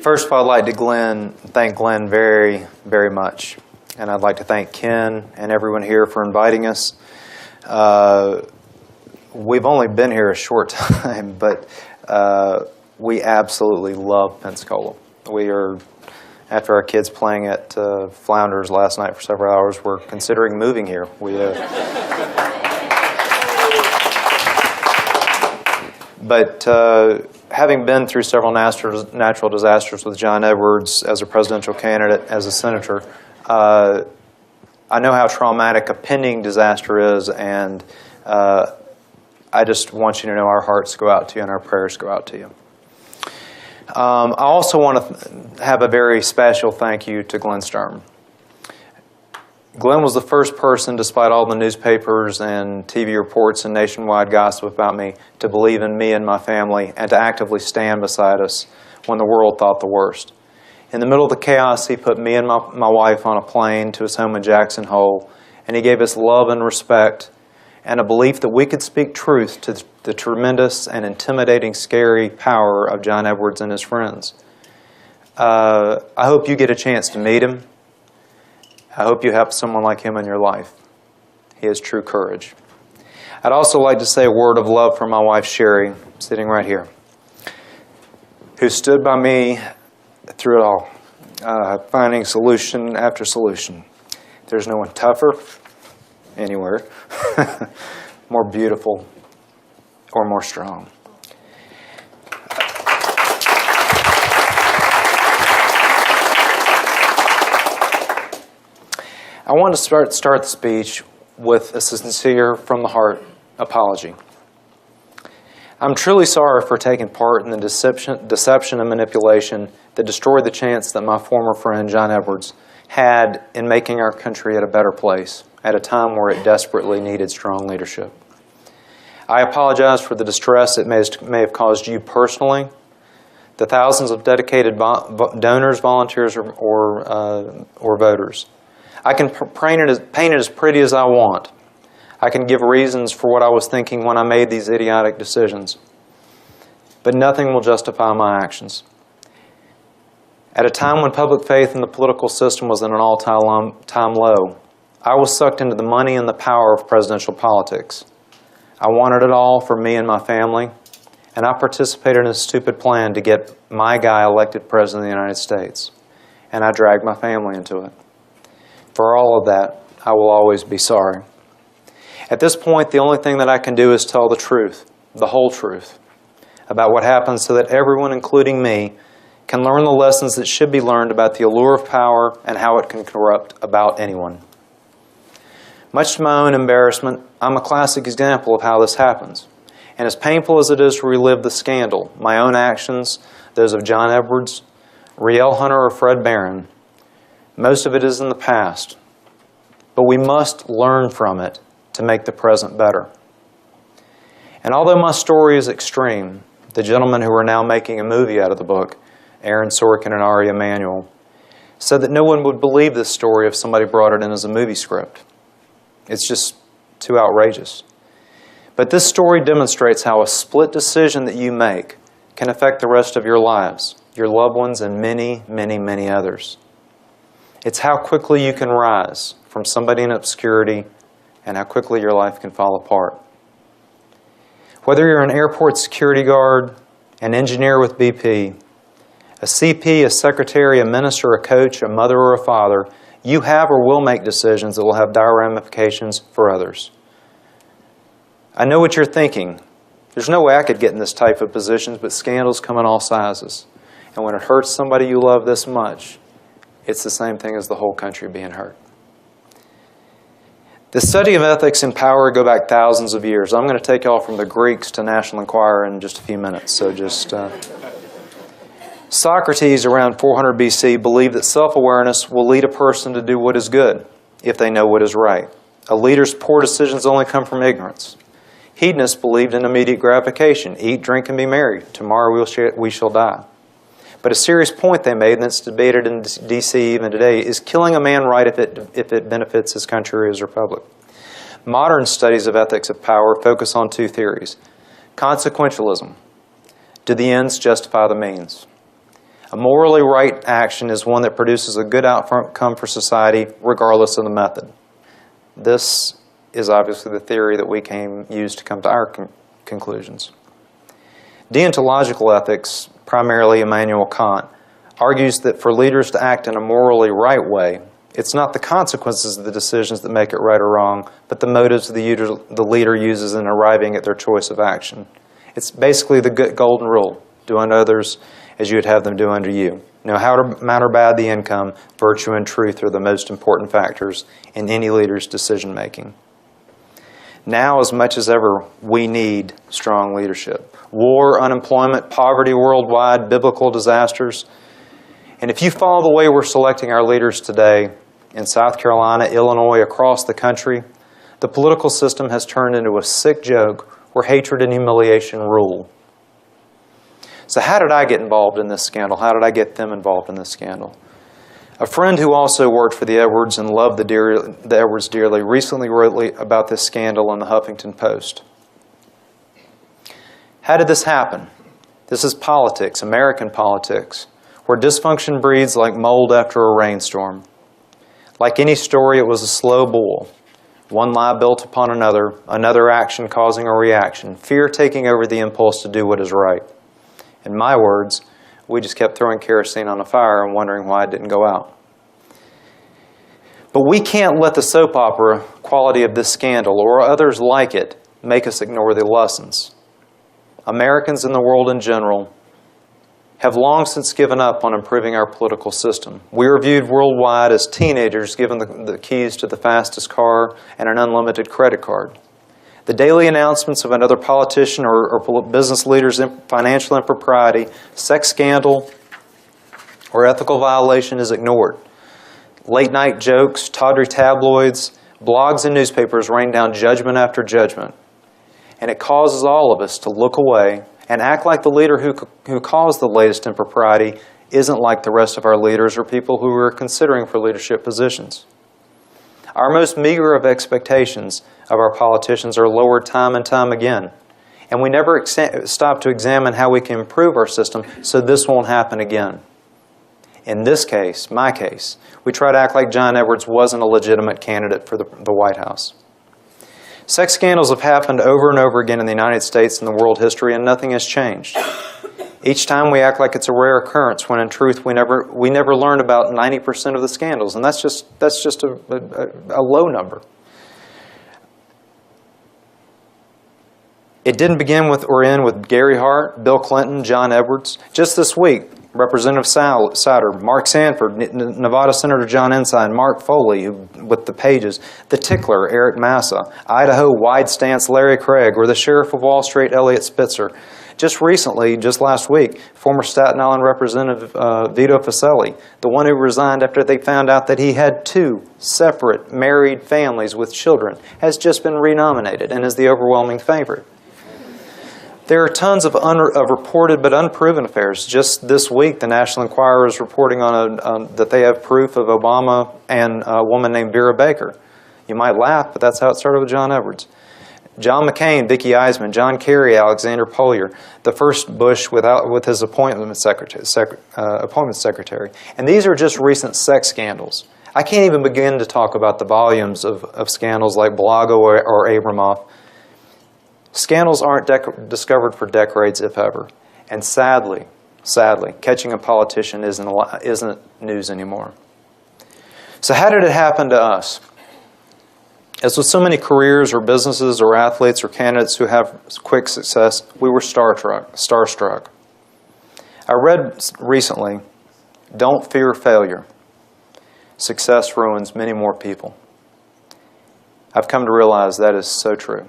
First of all, I'd like to thank Glenn very, very much. And I'd like to thank Ken and everyone here for inviting us. We've only been here a short time, but we absolutely love Pensacola. We are, after our kids playing at Flounders last night for several hours, we're considering moving here. But having been through several natural disasters with John Edwards as a presidential candidate, as a senator, I know how traumatic a pending disaster is, and I just want you to know our hearts go out to you and our prayers go out to you. I also want to have a very special thank you to Glenn Sturm. Glenn was the first person, despite all the newspapers and TV reports and nationwide gossip about me, to believe in me and my family and to actively stand beside us when the world thought the worst. In the middle of the chaos, he put me and my wife on a plane to his home in Jackson Hole, and he gave us love and respect and a belief that we could speak truth to the tremendous and intimidating, scary power of John Edwards and his friends. I hope you get a chance to meet him. I hope you have someone like him in your life. He has true courage. I'd also like to say a word of love for my wife, Sherry, sitting right here, who stood by me through it all, finding solution after solution. There's no one tougher anywhere, more beautiful, or more strong. I want to start the speech with a sincere, from the heart apology. I'm truly sorry for taking part in the deception and manipulation that destroyed the chance that my former friend John Edwards had in making our country a better place at a time where it desperately needed strong leadership. I apologize for the distress it may have caused you personally, the thousands of dedicated donors, volunteers, or voters. I can paint it as pretty as I want. I can give reasons for what I was thinking when I made these idiotic decisions. But nothing will justify my actions. At a time when public faith in the political system was at an all-time low, I was sucked into the money and the power of presidential politics. I wanted it all for me and my family, and I participated in a stupid plan to get my guy elected president of the United States, and I dragged my family into it. For all of that, I will always be sorry. At this point, the only thing that I can do is tell the truth, the whole truth, about what happened so that everyone, including me, can learn the lessons that should be learned about the allure of power and how it can corrupt about anyone. Much to my own embarrassment, I'm a classic example of how this happens. And as painful as it is to relive the scandal, my own actions, those of John Edwards, Riel Hunter, or Fred Barron, most of it is in the past, but we must learn from it to make the present better. And although my story is extreme, the gentlemen who are now making a movie out of the book, Aaron Sorkin and Ari Emanuel, said that no one would believe this story if somebody brought it in as a movie script. It's just too outrageous. But this story demonstrates how a split decision that you make can affect the rest of your lives, your loved ones, and many, many, many others. It's how quickly you can rise from somebody in obscurity and how quickly your life can fall apart. Whether you're an airport security guard, an engineer with BP, a CP, a secretary, a minister, a coach, a mother, or a father, you have or will make decisions that will have dire ramifications for others. I know what you're thinking. There's no way I could get in this type of positions, but scandals come in all sizes. And when it hurts somebody you love this much, it's the same thing as the whole country being hurt. The study of ethics and power go back thousands of years. I'm going to take you all from the Greeks to National Enquirer in just a few minutes. So Socrates, around 400 BC, believed that self-awareness will lead a person to do what is good if they know what is right. A leader's poor decisions only come from ignorance. Hedonists believed in immediate gratification. Eat, drink, and be merry. Tomorrow we shall die. But a serious point they made, and it's debated in D.C. even today, is killing a man right if it benefits his country or his republic. Modern studies of ethics of power focus on two theories. Consequentialism. Do the ends justify the means? A morally right action is one that produces a good outcome for society regardless of the method. This is obviously the theory that we use to come to our conclusions. Deontological ethics, primarily Immanuel Kant, argues that for leaders to act in a morally right way, it's not the consequences of the decisions that make it right or wrong, but the motives the leader uses in arriving at their choice of action. It's basically the golden rule: do unto others as you would have them do unto you. No matter bad the income, virtue and truth are the most important factors in any leader's decision-making. Now, as much as ever, we need strong leadership. War, unemployment, poverty worldwide, biblical disasters. And if you follow the way we're selecting our leaders today in South Carolina, Illinois, across the country, the political system has turned into a sick joke where hatred and humiliation rule. So how did I get involved in this scandal? How did I get them involved in this scandal? A friend who also worked for the Edwards and loved the Edwards dearly recently wrote about this scandal in the Huffington Post. How did this happen? This is politics, American politics, where dysfunction breeds like mold after a rainstorm. Like any story, it was a slow boil. One lie built upon another action causing a reaction, fear taking over the impulse to do what is right. In my words, we just kept throwing kerosene on a fire and wondering why it didn't go out. But we can't let the soap opera quality of this scandal or others like it make us ignore the lessons. Americans and the world in general have long since given up on improving our political system. We are viewed worldwide as teenagers given the keys to the fastest car and an unlimited credit card. The daily announcements of another politician or business leader's financial impropriety, sex scandal, or ethical violation is ignored. Late-night jokes, tawdry tabloids, blogs and newspapers rain down judgment after judgment. And it causes all of us to look away and act like the leader who caused the latest impropriety isn't like the rest of our leaders or people who are considering for leadership positions. Our most meager of expectations of our politicians are lowered time and time again. And we never stop to examine how we can improve our system so this won't happen again. In this case, my case, we try to act like John Edwards wasn't a legitimate candidate for the White House. Sex scandals have happened over and over again in the United States and the world history, and nothing has changed. Each time we act like it's a rare occurrence, when in truth we never learned about 90% of the scandals, and that's just a low number. It didn't begin with or end with Gary Hart, Bill Clinton, John Edwards. Just this week, Representative Souder, Mark Sanford, Nevada Senator John Ensign, Mark Foley, with the Pages, the Tickler, Eric Massa, Idaho Wide Stance, Larry Craig, or the Sheriff of Wall Street, Elliot Spitzer. Just recently, just last week, former Staten Island Representative Vito Foselli, the one who resigned after they found out that he had 2 separate married families with children, has just been renominated and is the overwhelming favorite. There are tons of reported but unproven affairs. Just this week, the National Enquirer is reporting that they have proof of Obama and a woman named Vera Baker. You might laugh, but that's how it started with John Edwards. John McCain, Vicki Eisman, John Kerry, Alexander Polier, the first Bush with his appointment secretary. And these are just recent sex scandals. I can't even begin to talk about the volumes of scandals like Balago or Abramoff. Scandals aren't discovered for decades, if ever. And sadly, catching a politician isn't news anymore. So how did it happen to us? As with so many careers or businesses or athletes or candidates who have quick success, we were starstruck. I read recently, "Don't fear failure. Success ruins many more people." I've come to realize that is so true.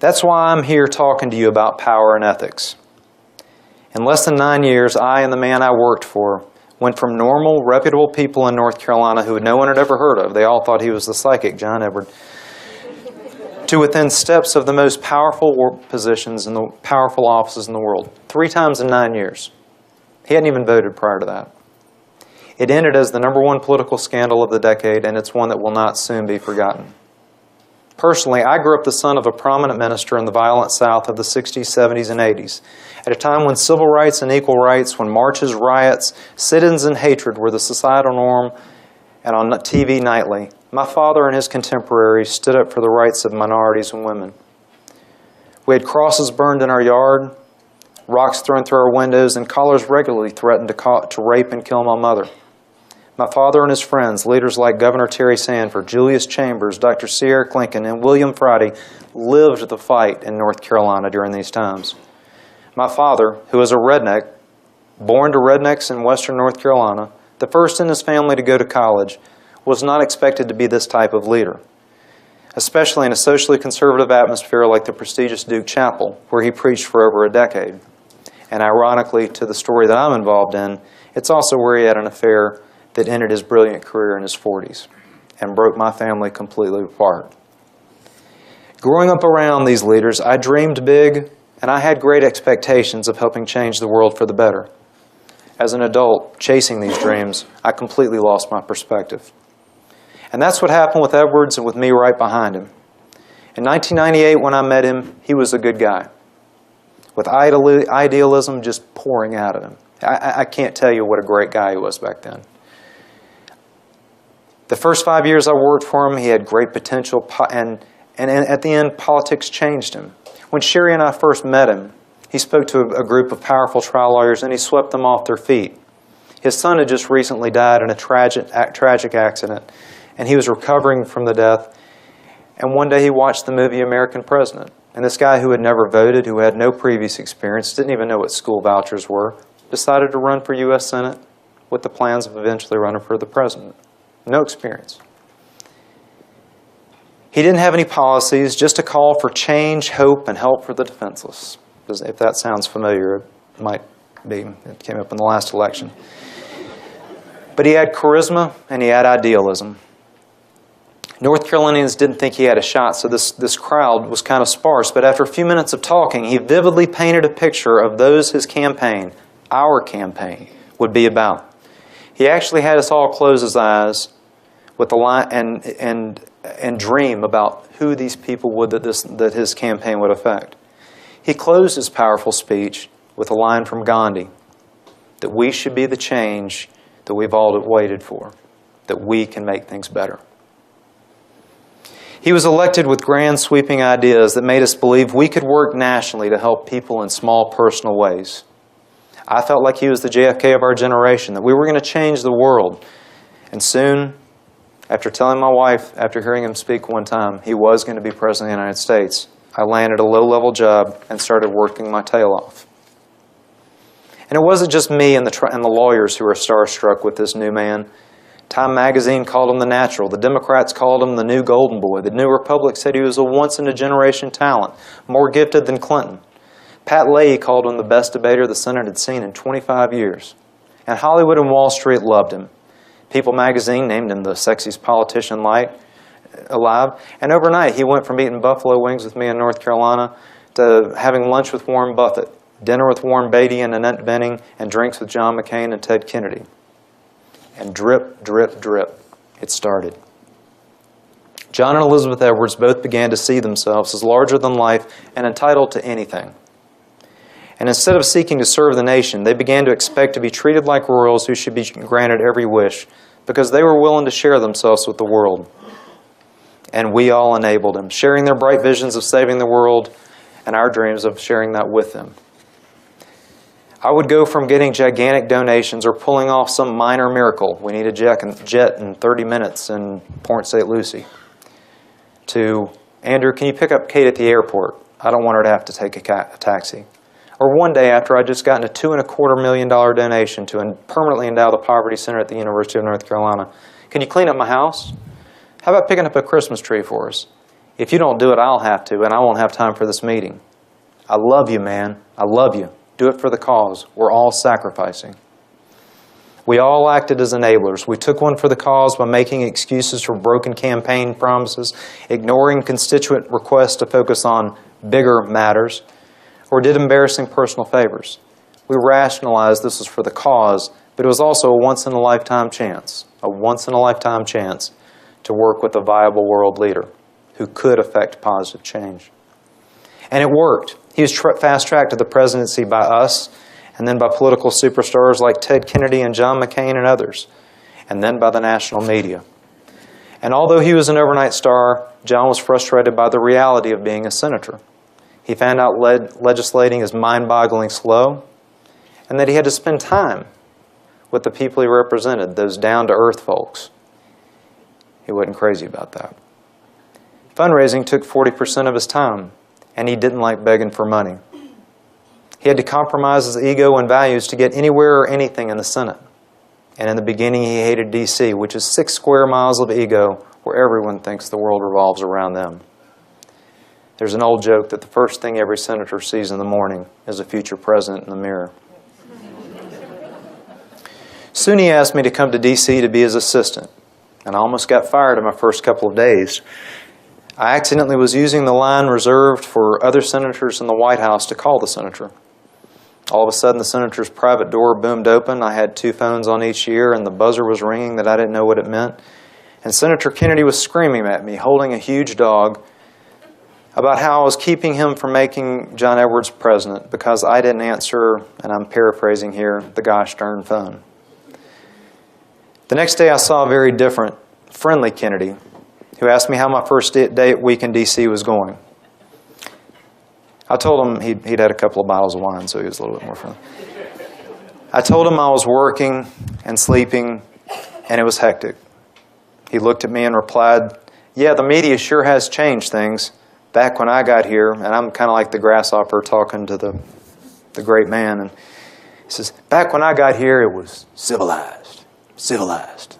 That's why I'm here talking to you about power and ethics. In less than 9 years, I and the man I worked for went from normal, reputable people in North Carolina who no one had ever heard of, they all thought he was the psychic John Edward, to within steps of the most powerful positions and the powerful offices in the world. 3 times in 9 years. He hadn't even voted prior to that. It ended as the #1 political scandal of the decade, and it's one that will not soon be forgotten. Personally, I grew up the son of a prominent minister in the violent South of the 60s, 70s, and 80s, at a time when civil rights and equal rights, when marches, riots, sit-ins, and hatred were the societal norm and on TV nightly. My father and his contemporaries stood up for the rights of minorities and women. We had crosses burned in our yard, rocks thrown through our windows, and callers regularly threatened to rape and kill my mother. My father and his friends, leaders like Governor Terry Sanford, Julius Chambers, Dr. C. Eric Lincoln, and William Friday, lived the fight in North Carolina during these times. My father, who was a redneck, born to rednecks in western North Carolina, the first in his family to go to college, was not expected to be this type of leader, especially in a socially conservative atmosphere like the prestigious Duke Chapel, where he preached for over a decade. And ironically, to the story that I'm involved in, it's also where he had an affair that ended his brilliant career in his 40s and broke my family completely apart. Growing up around these leaders, I dreamed big, and I had great expectations of helping change the world for the better. As an adult, chasing these dreams, I completely lost my perspective. And that's what happened with Edwards and with me right behind him. In 1998, when I met him, he was a good guy, with idealism just pouring out of him. I can't tell you what a great guy he was back then. The first 5 years I worked for him, he had great potential, and at the end, politics changed him. When Sherry and I first met him, he spoke to a group of powerful trial lawyers, and he swept them off their feet. His son had just recently died in a tragic accident, and he was recovering from the death. And one day he watched the movie American President. And this guy who had never voted, who had no previous experience, didn't even know what school vouchers were, decided to run for U.S. Senate with the plans of eventually running for the president. No experience. He didn't have any policies, just a call for change, hope, and help for the defenseless. If that sounds familiar, it might be. It came up in the last election. But he had charisma and he had idealism. North Carolinians didn't think he had a shot, so this crowd was kind of sparse. But after a few minutes of talking, he vividly painted a picture of those his campaign, our campaign, would be about. He actually had us all close his eyes with a line and dream about who these people would that his campaign would affect. He closed his powerful speech with a line from Gandhi, that we should be the change that we've all waited for, that we can make things better. He was elected with grand sweeping ideas that made us believe we could work nationally to help people in small personal ways. I felt like he was the JFK of our generation, that we were going to change the world. And soon, after telling my wife, after hearing him speak one time, he was going to be President of the United States, I landed a low-level job and started working my tail off. And it wasn't just me and the lawyers who were starstruck with this new man. Time magazine called him the natural. The Democrats called him the new golden boy. The New Republic said he was a once-in-a-generation talent, more gifted than Clinton. Pat Leahy called him the best debater the Senate had seen in 25 years. And Hollywood and Wall Street loved him. People magazine named him the sexiest politician alive. And overnight, he went from eating buffalo wings with me in North Carolina to having lunch with Warren Buffett, dinner with Warren Beatty and Annette Bening, and drinks with John McCain and Ted Kennedy. And drip, drip, drip, it started. John and Elizabeth Edwards both began to see themselves as larger than life and entitled to anything. And instead of seeking to serve the nation, they began to expect to be treated like royals who should be granted every wish because they were willing to share themselves with the world. And we all enabled them, sharing their bright visions of saving the world and our dreams of sharing that with them. I would go from getting gigantic donations or pulling off some minor miracle, we need a jet in 30 minutes in Port St. Lucie, to, Andrew, can you pick up Kate at the airport? I don't want her to have to take a taxi. Or one day after I'd just gotten a $2.25 million donation to permanently endow the Poverty Center at the University of North Carolina. Can you clean up my house? How about picking up a Christmas tree for us? If you don't do it, I'll have to, and I won't have time for this meeting. I love you, man. I love you. Do it for the cause. We're all sacrificing. We all acted as enablers. We took one for the cause by making excuses for broken campaign promises, ignoring constituent requests to focus on bigger matters, or did embarrassing personal favors. We rationalized this was for the cause, but it was also a once-in-a-lifetime chance to work with a viable world leader who could affect positive change. And it worked. He was fast-tracked to the presidency by us, and then by political superstars like Ted Kennedy and John McCain and others, and then by the national media. And although he was an overnight star, John was frustrated by the reality of being a senator. He found out legislating is mind-boggling slow, and that he had to spend time with the people he represented, those down-to-earth folks. He wasn't crazy about that. Fundraising took 40% of his time, and he didn't like begging for money. He had to compromise his ego and values to get anywhere or anything in the Senate. And in the beginning, he hated D.C., which is 6 square miles of ego where everyone thinks the world revolves around them. There's an old joke that the first thing every senator sees in the morning is a future president in the mirror. Soon he asked me to come to D.C. to be his assistant, and I almost got fired in my first couple of days. I accidentally was using the line reserved for other senators in the White House to call the senator. All of a sudden, the senator's private door boomed open. I had 2 phones on each ear, and the buzzer was ringing that I didn't know what it meant. And Senator Kennedy was screaming at me, holding a huge dog, about how I was keeping him from making John Edwards president because I didn't answer, and I'm paraphrasing here, the gosh darn phone. The next day, I saw a very different, friendly Kennedy, who asked me how my first week in D.C. was going. I told him he'd had a couple of bottles of wine, so he was a little bit more friendly. I told him I was working and sleeping, and it was hectic. He looked at me and replied, "Yeah, the media sure has changed things. Back when I got here," and I'm kind of like the grasshopper talking to the great man, and he says, "Back when I got here, it was civilized, civilized.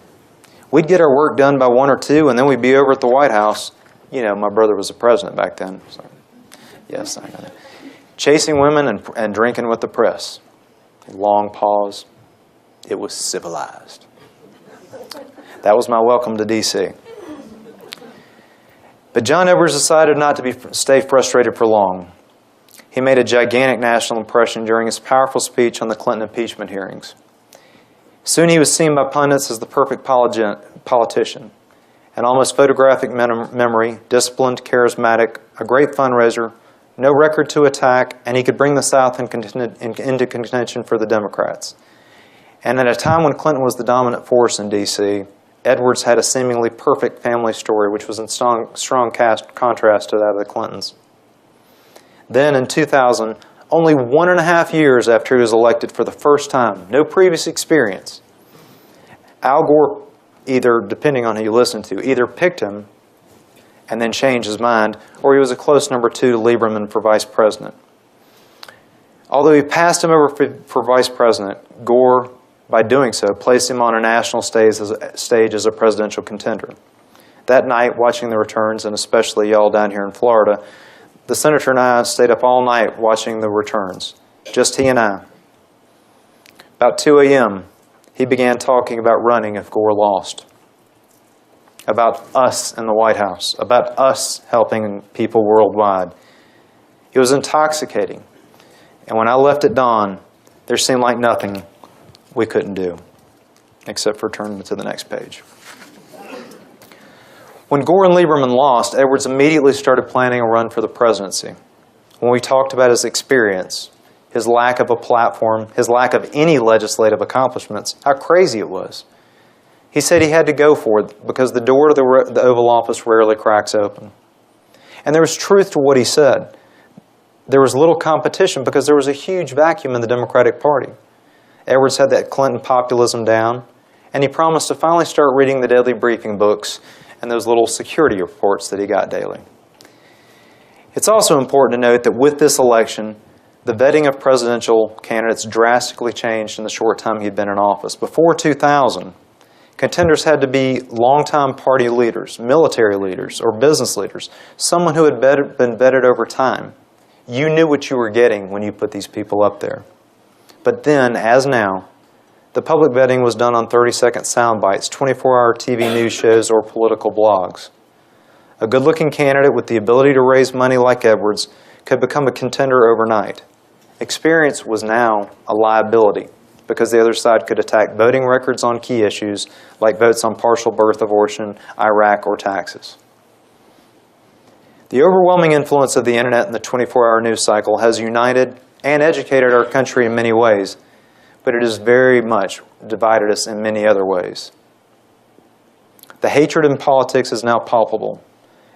We'd get our work done by 1 or 2, and then we'd be over at the White House." You know, my brother was the president back then. So, yes, I know that. Chasing women and drinking with the press. Long pause. It was civilized. That was my welcome to D.C. But John Edwards decided not to stay frustrated for long. He made a gigantic national impression during his powerful speech on the Clinton impeachment hearings. Soon he was seen by pundits as the perfect politician, an almost photographic memory, disciplined, charismatic, a great fundraiser, no record to attack, and he could bring the South into contention for the Democrats. And at a time when Clinton was the dominant force in D.C., Edwards had a seemingly perfect family story, which was in strong contrast to that of the Clintons. Then, in 2000, only 1.5 years after he was elected for the first time, no previous experience, Al Gore, either, depending on who you listen to, either picked him and then changed his mind, or he was a close number 2 to Lieberman for vice president. Although he passed him over for vice president, Gore, by doing so, placed him on a national stage as a presidential contender. That night, watching the returns, and especially y'all down here in Florida, the senator and I stayed up all night watching the returns, just he and I. About 2 a.m., he began talking about running if Gore lost, about us in the White House, about us helping people worldwide. It was intoxicating, and when I left at dawn, there seemed like nothing we couldn't do, except for turning to the next page. When Gore and Lieberman lost, Edwards immediately started planning a run for the presidency. When we talked about his experience, his lack of a platform, his lack of any legislative accomplishments, how crazy it was, he said he had to go for it because the door to the Oval Office rarely cracks open. And there was truth to what he said. There was little competition because there was a huge vacuum in the Democratic Party. Edwards had that Clinton populism down, and he promised to finally start reading the daily briefing books and those little security reports that he got daily. It's also important to note that with this election, the vetting of presidential candidates drastically changed in the short time he'd been in office. Before 2000, contenders had to be longtime party leaders, military leaders, or business leaders, someone who had been vetted over time. You knew what you were getting when you put these people up there. But then, as now, the public vetting was done on 30-second sound bites, 24-hour TV news shows, or political blogs. A good-looking candidate with the ability to raise money like Edwards could become a contender overnight. Experience was now a liability because the other side could attack voting records on key issues like votes on partial birth abortion, Iraq, or taxes. The overwhelming influence of the internet and the 24-hour news cycle has united and educated our country in many ways, but it has very much divided us in many other ways. The hatred in politics is now palpable,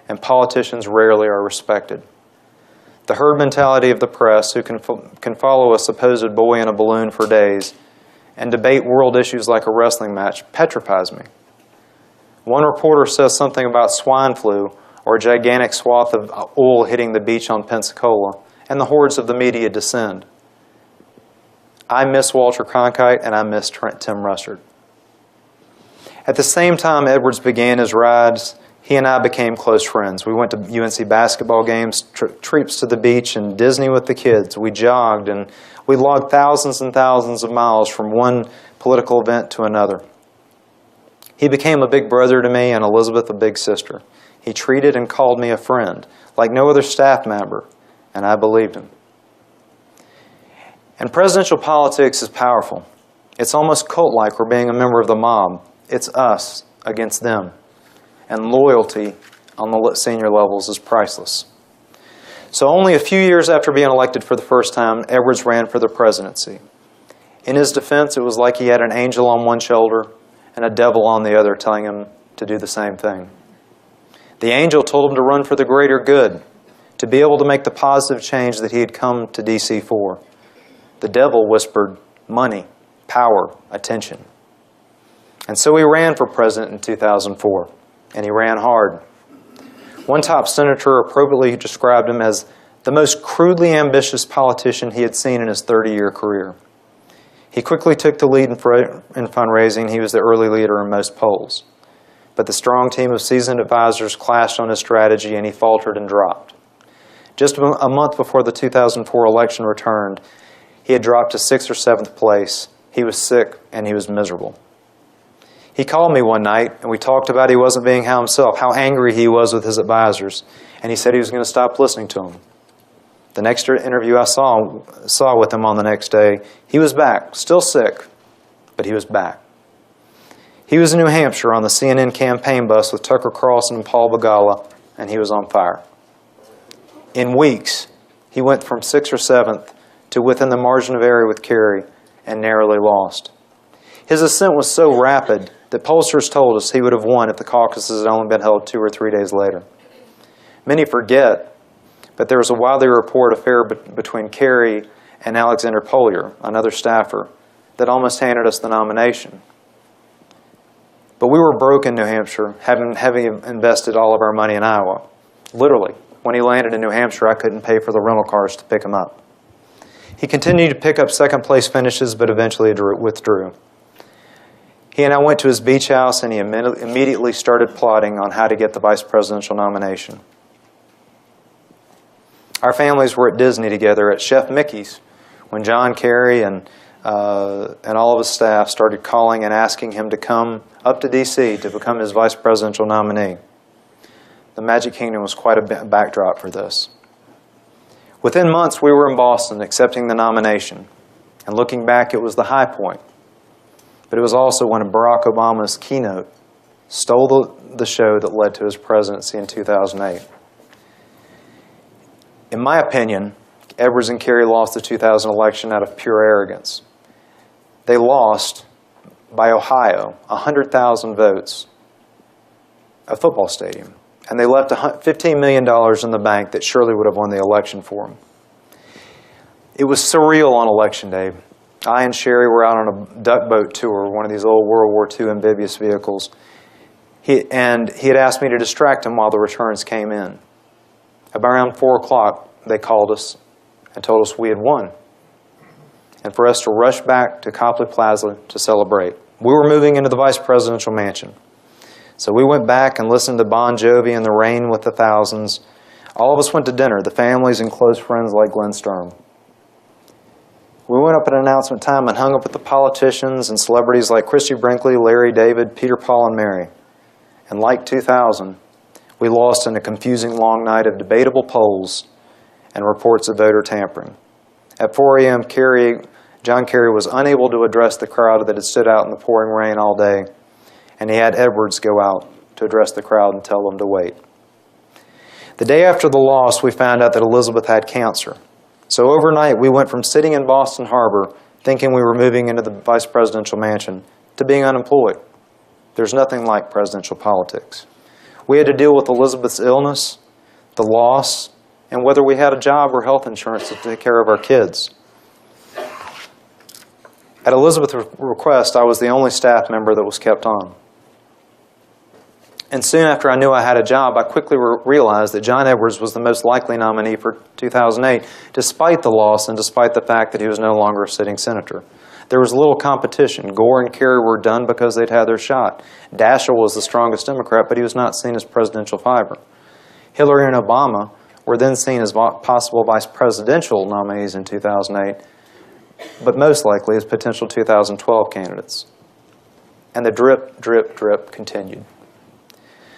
and politicians rarely are respected. The herd mentality of the press, who can follow a supposed boy in a balloon for days and debate world issues like a wrestling match, petrifies me. One reporter says something about swine flu or a gigantic swath of oil hitting the beach on Pensacola, and the hordes of the media descend. I miss Walter Cronkite, and I miss Tim Russert. At the same time Edwards began his rise, he and I became close friends. We went to UNC basketball games, trips to the beach, and Disney with the kids. We jogged, and we logged thousands and thousands of miles from one political event to another. He became a big brother to me, and Elizabeth a big sister. He treated and called me a friend, like no other staff member, and I believed him. And presidential politics is powerful. It's almost cult-like we're being a member of the mob. It's us against them. And loyalty on the senior levels is priceless. So only a few years after being elected for the first time, Edwards ran for the presidency. In his defense, it was like he had an angel on one shoulder and a devil on the other telling him to do the same thing. The angel told him to run for the greater good, to be able to make the positive change that he had come to D.C. for. The devil whispered, money, power, attention. And so he ran for president in 2004, and he ran hard. One top senator appropriately described him as the most crudely ambitious politician he had seen in his 30-year career. He quickly took the lead in fundraising. He was the early leader in most polls. But the strong team of seasoned advisors clashed on his strategy, and he faltered and dropped. Just a month before the 2004 election returned, he had dropped to 6th or 7th place. He was sick, and he was miserable. He called me one night, and we talked about he wasn't being himself, how angry he was with his advisors, and he said he was going to stop listening to them. The next interview I saw with him on the next day, he was back, still sick, but he was back. He was in New Hampshire on the CNN campaign bus with Tucker Carlson and Paul Begala, and he was on fire. In weeks, he went from 6th or 7th to within the margin of error with Kerry and narrowly lost. His ascent was so rapid that pollsters told us he would have won if the caucuses had only been held 2 or 3 days later. Many forget, but there was a widely reported affair between Kerry and Alexander Polier, another staffer, that almost handed us the nomination. But we were broke in New Hampshire, having invested all of our money in Iowa. Literally, when he landed in New Hampshire, I couldn't pay for the rental cars to pick him up. He continued to pick up second-place finishes, but eventually withdrew. He and I went to his beach house, and he immediately started plotting on how to get the vice presidential nomination. Our families were at Disney together at Chef Mickey's when John Kerry and all of his staff started calling and asking him to come up to D.C. to become his vice presidential nominee. The Magic Kingdom was quite a backdrop for this. Within months, we were in Boston accepting the nomination. And looking back, it was the high point. But it was also when Barack Obama's keynote stole the show that led to his presidency in 2008. In my opinion, Edwards and Kerry lost the 2000 election out of pure arrogance. They lost, by Ohio, 100,000 votes, a football stadium. And they left $15 million in the bank that surely would have won the election for them. It was surreal on Election Day. I and Sherry were out on a duck boat tour, one of these old World War II amphibious vehicles. He had asked me to distract him while the returns came in. Around 4 o'clock, they called us and told us we had won, and for us to rush back to Copley Plaza to celebrate. We were moving into the vice presidential mansion. So we went back and listened to Bon Jovi and The Rain with the Thousands. All of us went to dinner, the families and close friends like Glenn Sturm. We went up at announcement time and hung up with the politicians and celebrities like Christy Brinkley, Larry David, Peter, Paul, and Mary. And like 2000, we lost in a confusing long night of debatable polls and reports of voter tampering. At 4 a.m., John Kerry was unable to address the crowd that had stood out in the pouring rain all day, and he had Edwards go out to address the crowd and tell them to wait. The day after the loss, we found out that Elizabeth had cancer. So overnight, we went from sitting in Boston Harbor thinking we were moving into the vice presidential mansion to being unemployed. There's nothing like presidential politics. We had to deal with Elizabeth's illness, the loss, and whether we had a job or health insurance to take care of our kids. At Elizabeth's request, I was the only staff member that was kept on. And soon after I knew I had a job, I quickly realized that John Edwards was the most likely nominee for 2008, despite the loss and despite the fact that he was no longer a sitting senator. There was little competition. Gore and Kerry were done because they'd had their shot. Daschle was the strongest Democrat, but he was not seen as presidential fiber. Hillary and Obama were then seen as possible vice presidential nominees in 2008, but most likely as potential 2012 candidates. And the drip, drip, drip continued.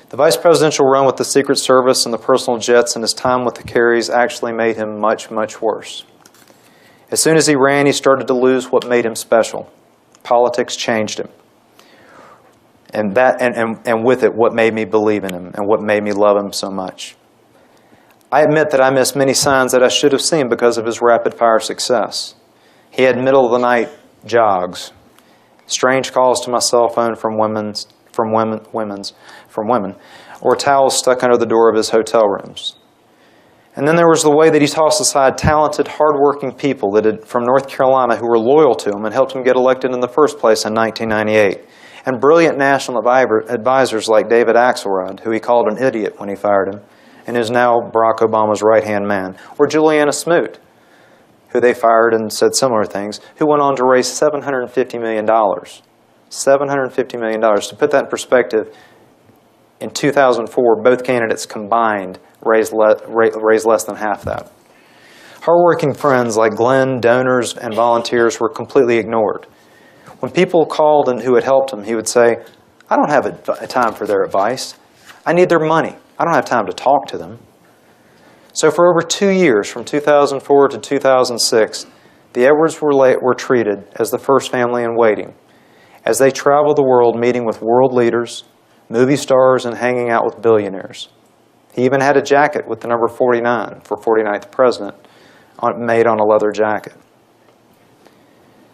The vice presidential run with the Secret Service and the personal jets and his time with the Kerrys actually made him much, much worse. As soon as he ran, he started to lose what made him special. Politics changed him. And with it, what made me believe in him and what made me love him so much. I admit that I missed many signs that I should have seen because of his rapid-fire success. He had middle-of-the-night jogs, strange calls to my cell phone from women, or towels stuck under the door of his hotel rooms. And then there was the way that he tossed aside talented, hardworking people from North Carolina who were loyal to him and helped him get elected in the first place in 1998. And brilliant national advisors like David Axelrod, who he called an idiot when he fired him, and is now Barack Obama's right-hand man. Or Juliana Smoot, who they fired and said similar things, who went on to raise $750 million. $750 million. To put that in perspective, in 2004, both candidates combined raised less than half that. Hardworking friends like Glenn, donors, and volunteers were completely ignored. When people called and who had helped him, he would say, I don't have time for their advice. I need their money. I don't have time to talk to them. So for over 2 years, from 2004 to 2006, the Edwards were treated as the first family in waiting, as they traveled the world meeting with world leaders, movie stars, and hanging out with billionaires. He even had a jacket with the number 49 for 49th president made on a leather jacket.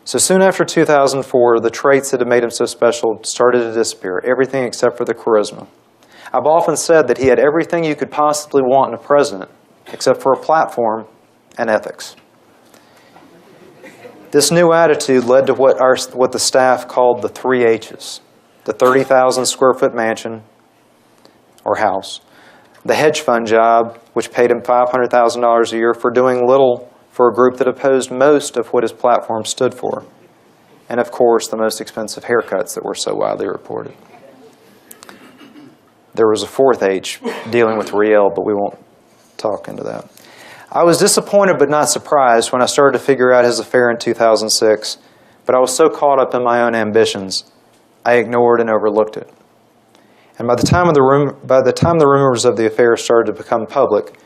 So soon after 2004, the traits that had made him so special started to disappear, everything except for the charisma. I've often said that he had everything you could possibly want in a president, except for a platform and ethics. This new attitude led to what the staff called the 3 H's, the 30,000 square foot mansion or house, the hedge fund job, which paid him $500,000 a year for doing little for a group that opposed most of what his platform stood for, and of course the most expensive haircuts that were so widely reported. There was a 4th H dealing with Riel, but we won't talk into that. I was disappointed but not surprised when I started to figure out his affair in 2006, but I was so caught up in my own ambitions, I ignored and overlooked it. And by the time the rumors of the affair started to become public,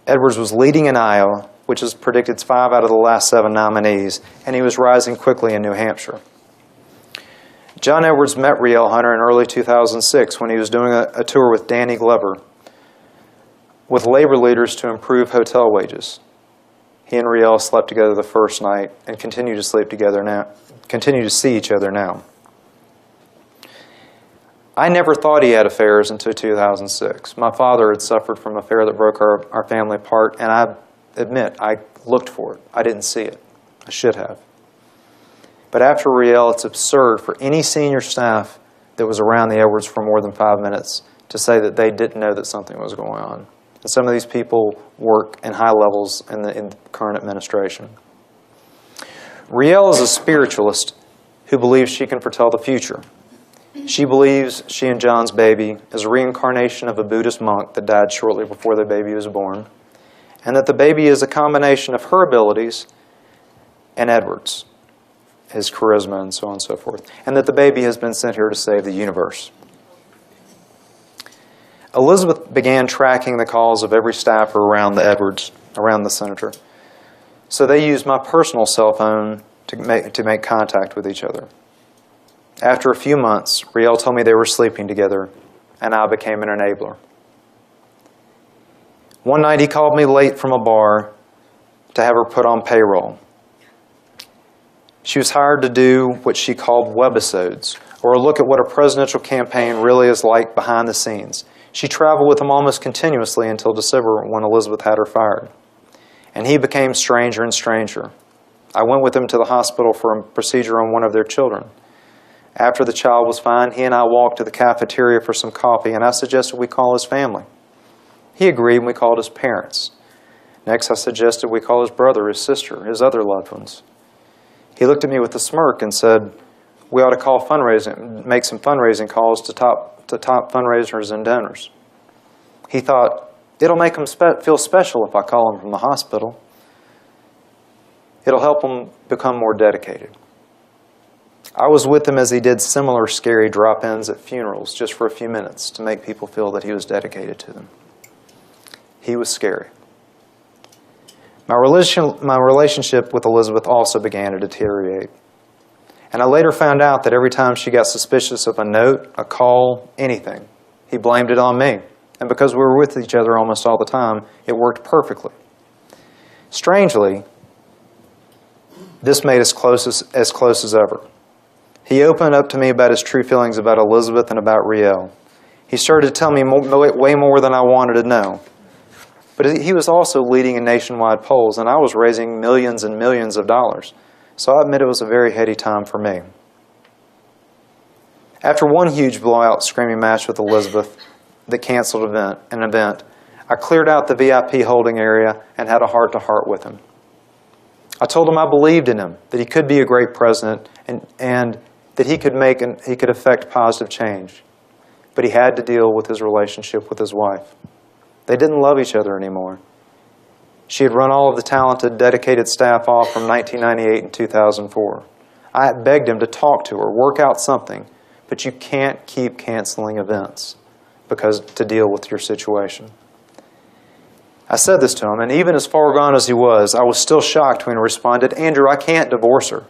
Edwards was leading in Iowa, which has predicted 5 out of the last 7 nominees, and he was rising quickly in New Hampshire. John Edwards met Riel Hunter in early 2006 when he was doing a tour with Danny Glover with labor leaders to improve hotel wages. He and Riel slept together the first night and continue to see each other now. I never thought he had affairs until 2006. My father had suffered from an affair that broke our family apart, and I admit, I looked for it. I didn't see it. I should have. But after Riel, it's absurd for any senior staff that was around the Edwards for more than 5 minutes to say that they didn't know that something was going on. And some of these people work in high levels in the current administration. Riel is a spiritualist who believes she can foretell the future. She believes she and John's baby is a reincarnation of a Buddhist monk that died shortly before the baby was born, and that the baby is a combination of her abilities and Edwards, his charisma, and so on and so forth, and that the baby has been sent here to save the universe. Elizabeth began tracking the calls of every staffer around the Edwards, around the senator. So they used my personal cell phone to make contact with each other. After a few months, Riel told me they were sleeping together, and I became an enabler. One night he called me late from a bar to have her put on payroll. She was hired to do what she called webisodes, or a look at what a presidential campaign really is like behind the scenes. She traveled with him almost continuously until December when Elizabeth had her fired. And he became stranger and stranger. I went with him to the hospital for a procedure on one of their children. After the child was fine, he and I walked to the cafeteria for some coffee, and I suggested we call his family. He agreed, and we called his parents. Next, I suggested we call his brother, his sister, his other loved ones. He looked at me with a smirk and said, we ought to call fundraising, make some fundraising calls to top fundraisers and donors. He thought, it'll make them feel special if I call them from the hospital. It'll help them become more dedicated. I was with him as he did similar scary drop-ins at funerals just for a few minutes to make people feel that he was dedicated to them. He was scary. My relationship with Elizabeth also began to deteriorate. And I later found out that every time she got suspicious of a note, a call, anything, he blamed it on me. And because we were with each other almost all the time, it worked perfectly. Strangely, this made us close as ever. He opened up to me about his true feelings about Elizabeth and about Riel. He started to tell me way more than I wanted to know. But he was also leading in nationwide polls, and I was raising millions and millions of dollars. So I admit it was a very heady time for me. After one huge blowout screaming match with Elizabeth that canceled an event, I cleared out the VIP holding area and had a heart-to-heart with him. I told him I believed in him, that he could be a great president, and that he could affect positive change. But he had to deal with his relationship with his wife. They didn't love each other anymore. She had run all of the talented, dedicated staff off from 1998 and 2004. I had begged him to talk to her, work out something, but you can't keep canceling events to deal with your situation. I said this to him, and even as far gone as he was, I was still shocked when he responded, Andrew, I can't divorce her.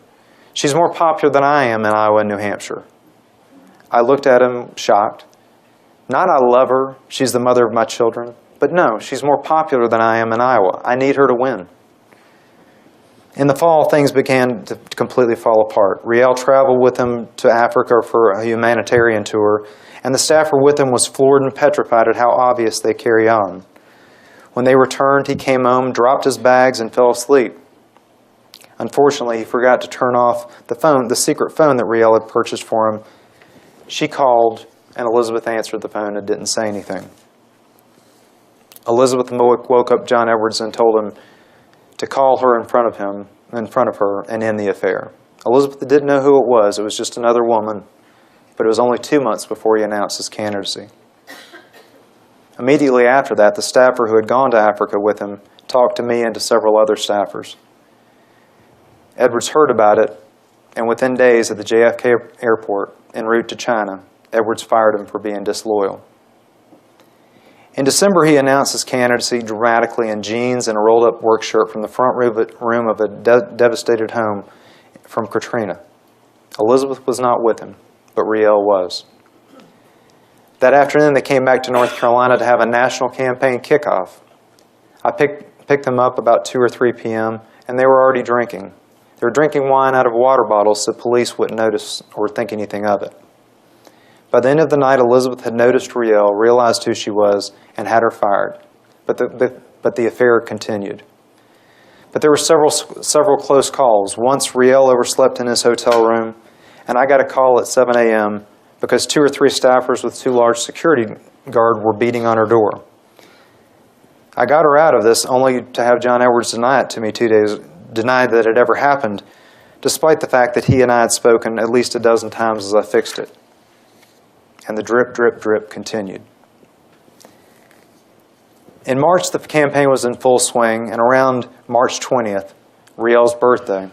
She's more popular than I am in Iowa and New Hampshire. I looked at him shocked. Not I love her, she's the mother of my children, but no, she's more popular than I am in Iowa. I need her to win. In the fall, things began to completely fall apart. Riel traveled with him to Africa for a humanitarian tour, and the staffer with him was floored and petrified at how obvious they carry on. When they returned, he came home, dropped his bags, and fell asleep. Unfortunately, he forgot to turn off the secret phone that Riel had purchased for him. She called, and Elizabeth answered the phone and didn't say anything. Elizabeth woke up John Edwards and told him to call her in front of her, and end the affair. Elizabeth didn't know who it was. It was just another woman, but it was only 2 months before he announced his candidacy. Immediately after that, the staffer who had gone to Africa with him talked to me and to several other staffers. Edwards heard about it, and within days at the JFK airport en route to China, Edwards fired him for being disloyal. In December, he announced his candidacy dramatically in jeans and a rolled-up work shirt from the front room of a devastated home from Katrina. Elizabeth was not with him, but Riel was. That afternoon, they came back to North Carolina to have a national campaign kickoff. I picked them up about 2 or 3 p.m., and they were already drinking. They were drinking wine out of water bottles so police wouldn't notice or think anything of it. By the end of the night, Elizabeth had noticed Riel, realized who she was, and had her fired. But the affair continued. But there were several close calls. Once, Riel overslept in his hotel room, and I got a call at 7 a.m. because 2 or 3 staffers with 2 large security guards were beating on her door. I got her out of this only to have John Edwards deny it to me 2 days, deny that it ever happened, despite the fact that he and I had spoken at least a dozen times as I fixed it. And the drip, drip, drip continued. In March, the campaign was in full swing, and around March 20th, Riel's birthday,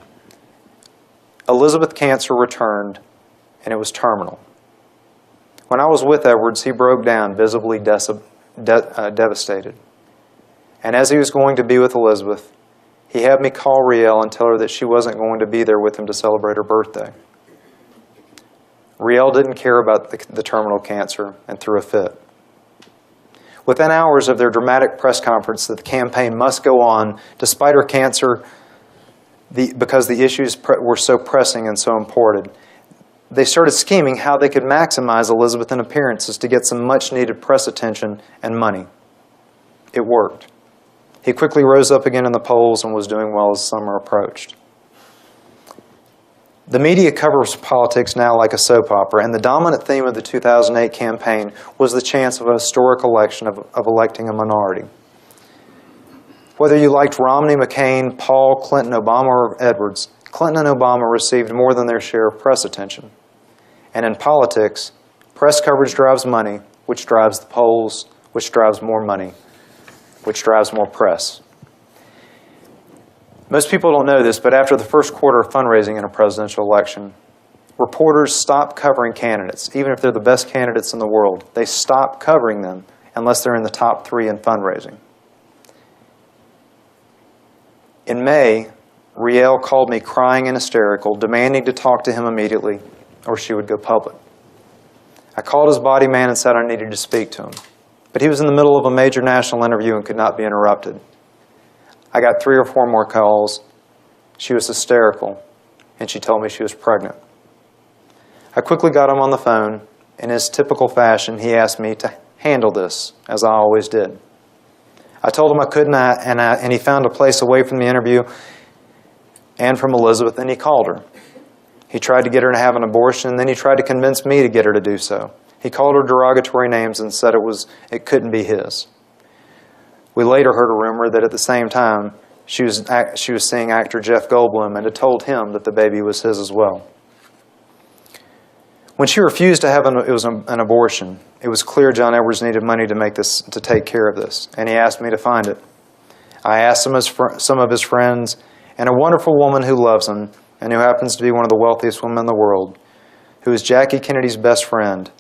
Elizabeth cancer returned, and it was terminal. When I was with Edwards, he broke down, visibly devastated. And as he was going to be with Elizabeth, he had me call Riel and tell her that she wasn't going to be there with him to celebrate her birthday. Riel didn't care about the terminal cancer and threw a fit. Within hours of their dramatic press conference that the campaign must go on despite her cancer because the issues were so pressing and so important, they started scheming how they could maximize Elizabeth in appearances to get some much-needed press attention and money. It worked. He quickly rose up again in the polls and was doing well as summer approached. The media covers politics now like a soap opera, and the dominant theme of the 2008 campaign was the chance of a historic election of electing a minority. Whether you liked Romney, McCain, Paul, Clinton, Obama, or Edwards, Clinton and Obama received more than their share of press attention. And in politics, press coverage drives money, which drives the polls, which drives more money, which drives more press. Most people don't know this, but after the first quarter of fundraising in a presidential election, reporters stop covering candidates, even if they're the best candidates in the world. They stop covering them unless they're in the top 3 in fundraising. In May, Riel called me crying and hysterical, demanding to talk to him immediately, or she would go public. I called his body man and said I needed to speak to him, but he was in the middle of a major national interview and could not be interrupted. I got 3 or 4 more calls. She was hysterical, and she told me she was pregnant. I quickly got him on the phone. In his typical fashion, he asked me to handle this, as I always did. I told him I couldn't, and he found a place away from the interview and from Elizabeth, and he called her. He tried to get her to have an abortion, and then he tried to convince me to get her to do so. He called her derogatory names and said it couldn't be his. We later heard a rumor that at the same time, she was seeing actor Jeff Goldblum and had told him that the baby was his as well. When she refused to have an abortion, it was clear John Edwards needed money to take care of this, and he asked me to find it. I asked some of his friends, and a wonderful woman who loves him and who happens to be one of the wealthiest women in the world, who is Jackie Kennedy's best friend,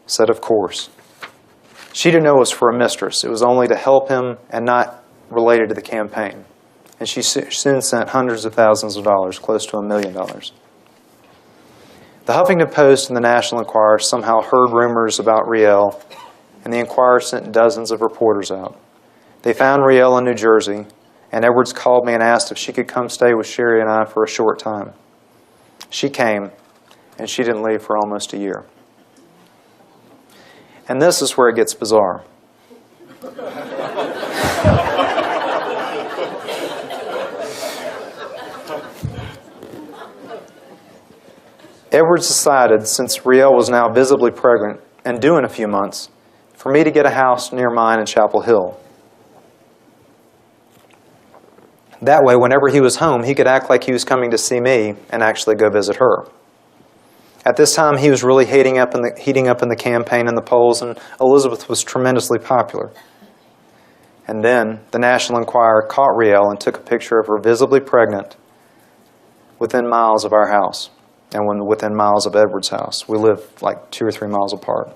said of course. She didn't know it was for a mistress. It was only to help him and not related to the campaign. And she soon sent hundreds of thousands of dollars, close to $1 million. The Huffington Post and the National Enquirer somehow heard rumors about Riel, and the Enquirer sent dozens of reporters out. They found Riel in New Jersey, and Edwards called me and asked if she could come stay with Sherry and I for a short time. She came, and she didn't leave for almost a year. And this is where it gets bizarre. Edwards decided, since Riel was now visibly pregnant and due in a few months, for me to get a house near mine in Chapel Hill. That way, whenever he was home, he could act like he was coming to see me and actually go visit her. At this time, he was really heating up in the campaign and the polls, and Elizabeth was tremendously popular. And then the National Enquirer caught Riel and took a picture of her visibly pregnant within miles of our house and within miles of Edwards' house. We live like 2 or 3 miles apart.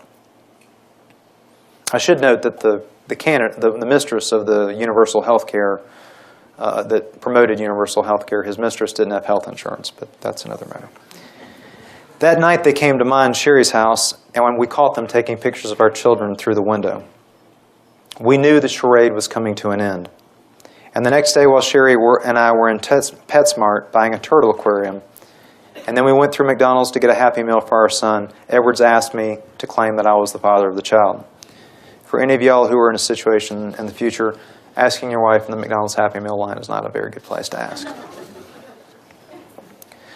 I should note that the mistress of the universal health care that promoted universal health care, his mistress didn't have health insurance, but that's another matter. That night they came to mine, Sherry's house, and when we caught them taking pictures of our children through the window. We knew the charade was coming to an end. And the next day while Sherry and I were in PetSmart buying a turtle aquarium, and then we went through McDonald's to get a Happy Meal for our son, Edwards asked me to claim that I was the father of the child. For any of y'all who are in a situation in the future, asking your wife in the McDonald's Happy Meal line is not a very good place to ask.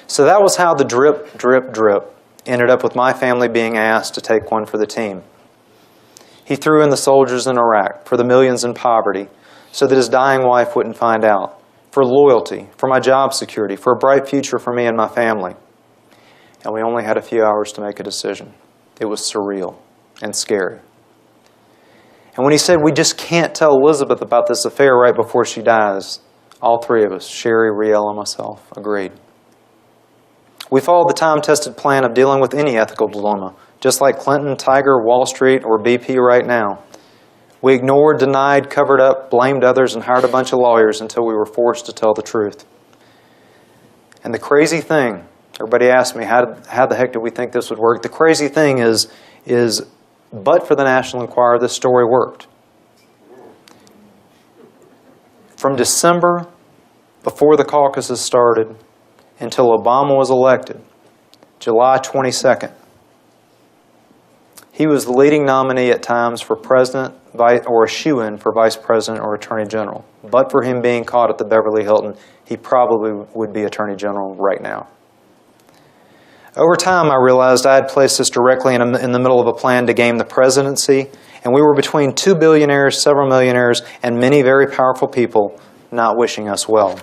So that was how the drip, drip, drip ended up with my family being asked to take one for the team. He threw in the soldiers in Iraq, for the millions in poverty, so that his dying wife wouldn't find out, for loyalty, for my job security, for a bright future for me and my family. And we only had a few hours to make a decision. It was surreal and scary. And when he said, we just can't tell Elizabeth about this affair right before she dies, all 3 of us, Sherry, Riel, and myself, agreed. We followed the time-tested plan of dealing with any ethical dilemma, just like Clinton, Tiger, Wall Street, or BP right now. We ignored, denied, covered up, blamed others, and hired a bunch of lawyers until we were forced to tell the truth. And the crazy thing, everybody asked me, how the heck did we think this would work? The crazy thing is but for the National Enquirer, this story worked. From December, before the caucuses started, until Obama was elected, July 22nd, he was the leading nominee at times for president or a shoo-in for vice president or attorney general. But for him being caught at the Beverly Hilton, he probably would be attorney general right now. Over time, I realized I had placed us directly in the middle of a plan to game the presidency, and we were between 2 billionaires, several millionaires, and many very powerful people not wishing us well.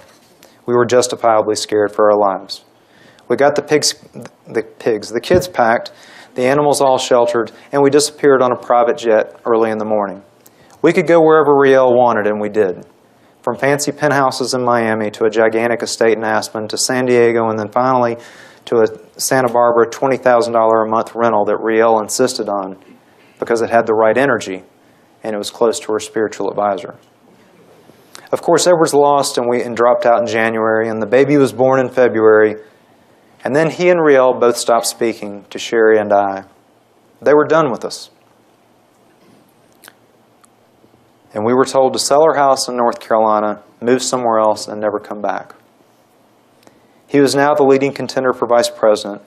We were justifiably scared for our lives. We got the kids packed, the animals all sheltered, and we disappeared on a private jet early in the morning. We could go wherever Riel wanted, and we did. From fancy penthouses in Miami to a gigantic estate in Aspen to San Diego, and then finally to a Santa Barbara $20,000 a month rental that Riel insisted on because it had the right energy and it was close to her spiritual advisor. Of course, Edward's lost and dropped out in January, and the baby was born in February. And then he and Riel both stopped speaking to Sherry and I. They were done with us. And we were told to sell our house in North Carolina, move somewhere else, and never come back. He was now the leading contender for vice president.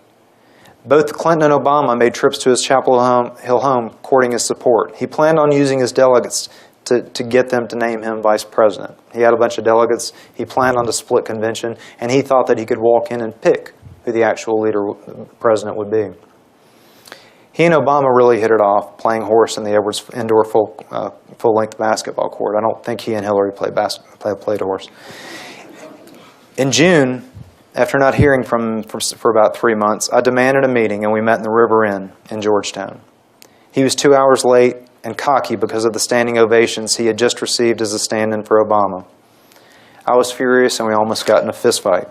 Both Clinton and Obama made trips to his Chapel Hill home courting his support. He planned on using his delegates to get them to name him vice president. He had a bunch of delegates. He planned on the split convention, and he thought that he could walk in and pick who the actual president would be. He and Obama really hit it off, playing horse in the Edwards indoor full-length basketball court. I don't think he and Hillary played horse. In June, after not hearing from for about 3 months, I demanded a meeting, and we met in the River Inn in Georgetown. He was 2 hours late and cocky because of the standing ovations he had just received as a stand-in for Obama. I was furious, and we almost got in a fistfight.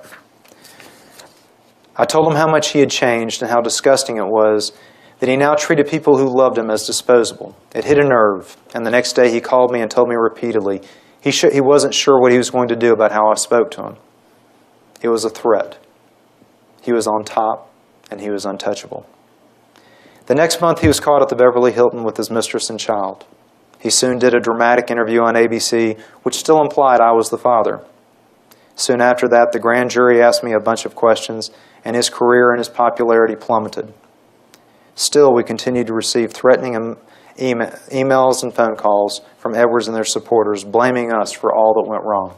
I told him how much he had changed and how disgusting it was that he now treated people who loved him as disposable. It hit a nerve, and the next day he called me and told me repeatedly he wasn't sure what he was going to do about how I spoke to him. It was a threat. He was on top, and he was untouchable. The next month he was caught at the Beverly Hilton with his mistress and child. He soon did a dramatic interview on ABC, which still implied I was the father. Soon after that, the grand jury asked me a bunch of questions, and his career and his popularity plummeted. Still, we continued to receive threatening emails and phone calls from Edwards and their supporters, blaming us for all that went wrong.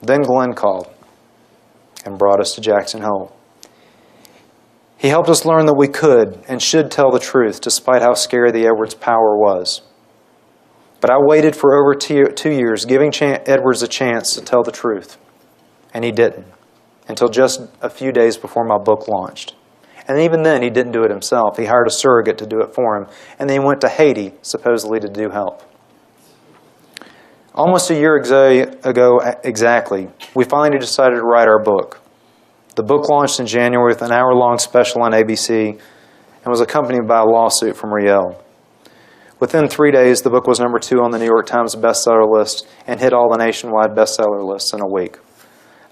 Then Glenn called and brought us to Jackson Hole. He helped us learn that we could and should tell the truth, despite how scary the Edwards power was. But I waited for over 2 years, giving Edwards a chance to tell the truth. And he didn't, until just a few days before my book launched. And even then, he didn't do it himself. He hired a surrogate to do it for him. And then he went to Haiti, supposedly to do help. Almost a year ago exactly, we finally decided to write our book. The book launched in January with an hour-long special on ABC and was accompanied by a lawsuit from Riel. Within 3 days, the book was number 2 on the New York Times bestseller list and hit all the nationwide bestseller lists in a week.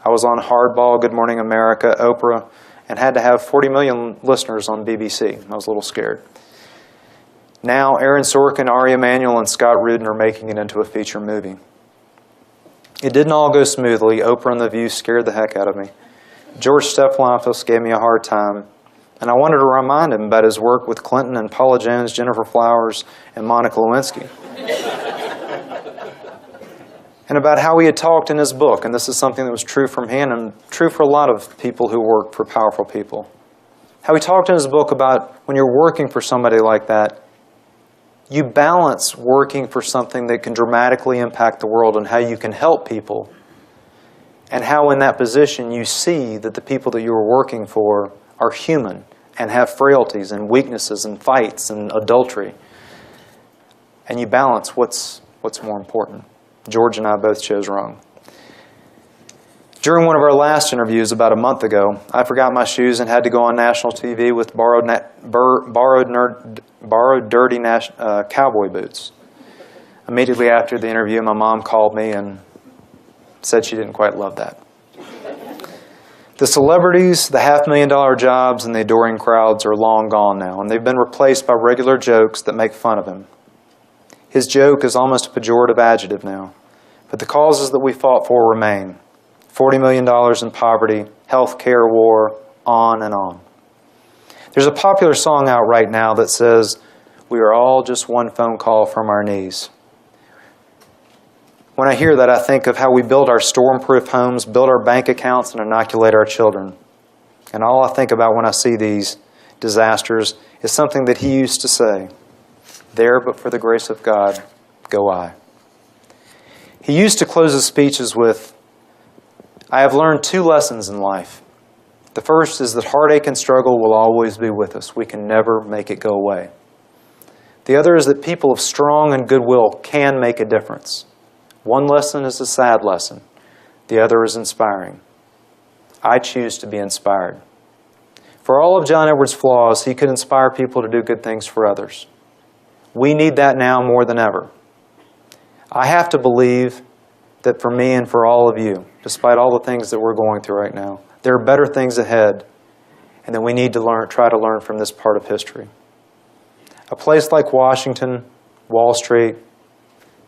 I was on Hardball, Good Morning America, Oprah, and had to have 40 million listeners on BBC. I was a little scared. Now, Aaron Sorkin, Ari Emanuel, and Scott Rudin are making it into a feature movie. It didn't all go smoothly. Oprah and The View scared the heck out of me. George Stephanopoulos gave me a hard time, and I wanted to remind him about his work with Clinton and Paula Jones, Jennifer Flowers, and Monica Lewinsky. And about how he had talked in his book, and this is something that was true from him and true for a lot of people who work for powerful people. How he talked in his book about when you're working for somebody like that, you balance working for something that can dramatically impact the world and how you can help people, and how in that position you see that the people that you are working for are human and have frailties and weaknesses and fights and adultery. And you balance what's more important. George and I both chose wrong. During one of our last interviews about a month ago, I forgot my shoes and had to go on national TV with borrowed dirty cowboy boots. Immediately after the interview, my mom called me and said she didn't quite love that. The celebrities, the $500,000 jobs, and the adoring crowds are long gone now, and they've been replaced by regular jokes that make fun of him. His joke is almost a pejorative adjective now. But the causes that we fought for remain. $40 million in poverty, health care war, on and on. There's a popular song out right now that says, "We are all just one phone call from our knees." When I hear that, I think of how we build our storm-proof homes, build our bank accounts, and inoculate our children. And all I think about when I see these disasters is something that he used to say, "There, but for the grace of God, go I." He used to close his speeches with, "I have learned 2 lessons in life. The first is that heartache and struggle will always be with us. We can never make it go away. The other is that people of strong and goodwill can make a difference. One lesson is a sad lesson. The other is inspiring. I choose to be inspired." For all of John Edwards' flaws, he could inspire people to do good things for others. We need that now more than ever. I have to believe that for me and for all of you, despite all the things that we're going through right now, there are better things ahead, and that we need to try to learn from this part of history. A place like Washington, Wall Street,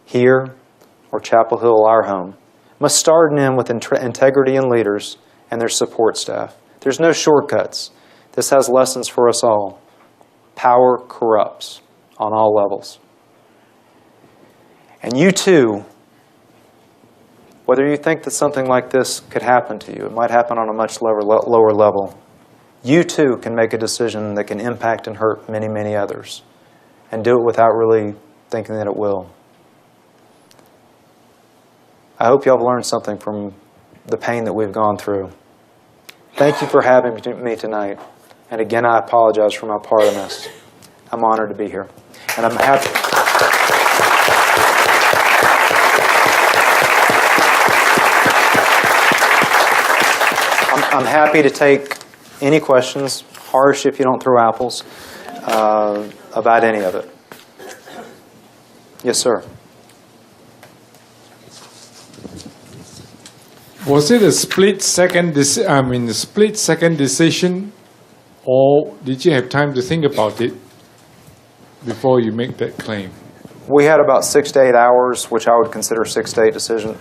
here, or Chapel Hill, our home, must start and end with integrity and leaders and their support staff. There's no shortcuts. This has lessons for us all. Power corrupts on all levels. And you too, whether you think that something like this could happen to you, it might happen on a much lower level, you too can make a decision that can impact and hurt many, many others, and do it without really thinking that it will. I hope you all have learned something from the pain that we've gone through. Thank you for having me tonight. And again, I apologize for my part in this. I'm honored to be here. And I'm happy. I'm happy to take any questions, harsh if you don't throw apples, about any of it. Yes, sir. Was it a split second decision, or did you have time to think about it before you make that claim? We had about 6 to 8 hours, which I would consider 6 to 8 decision.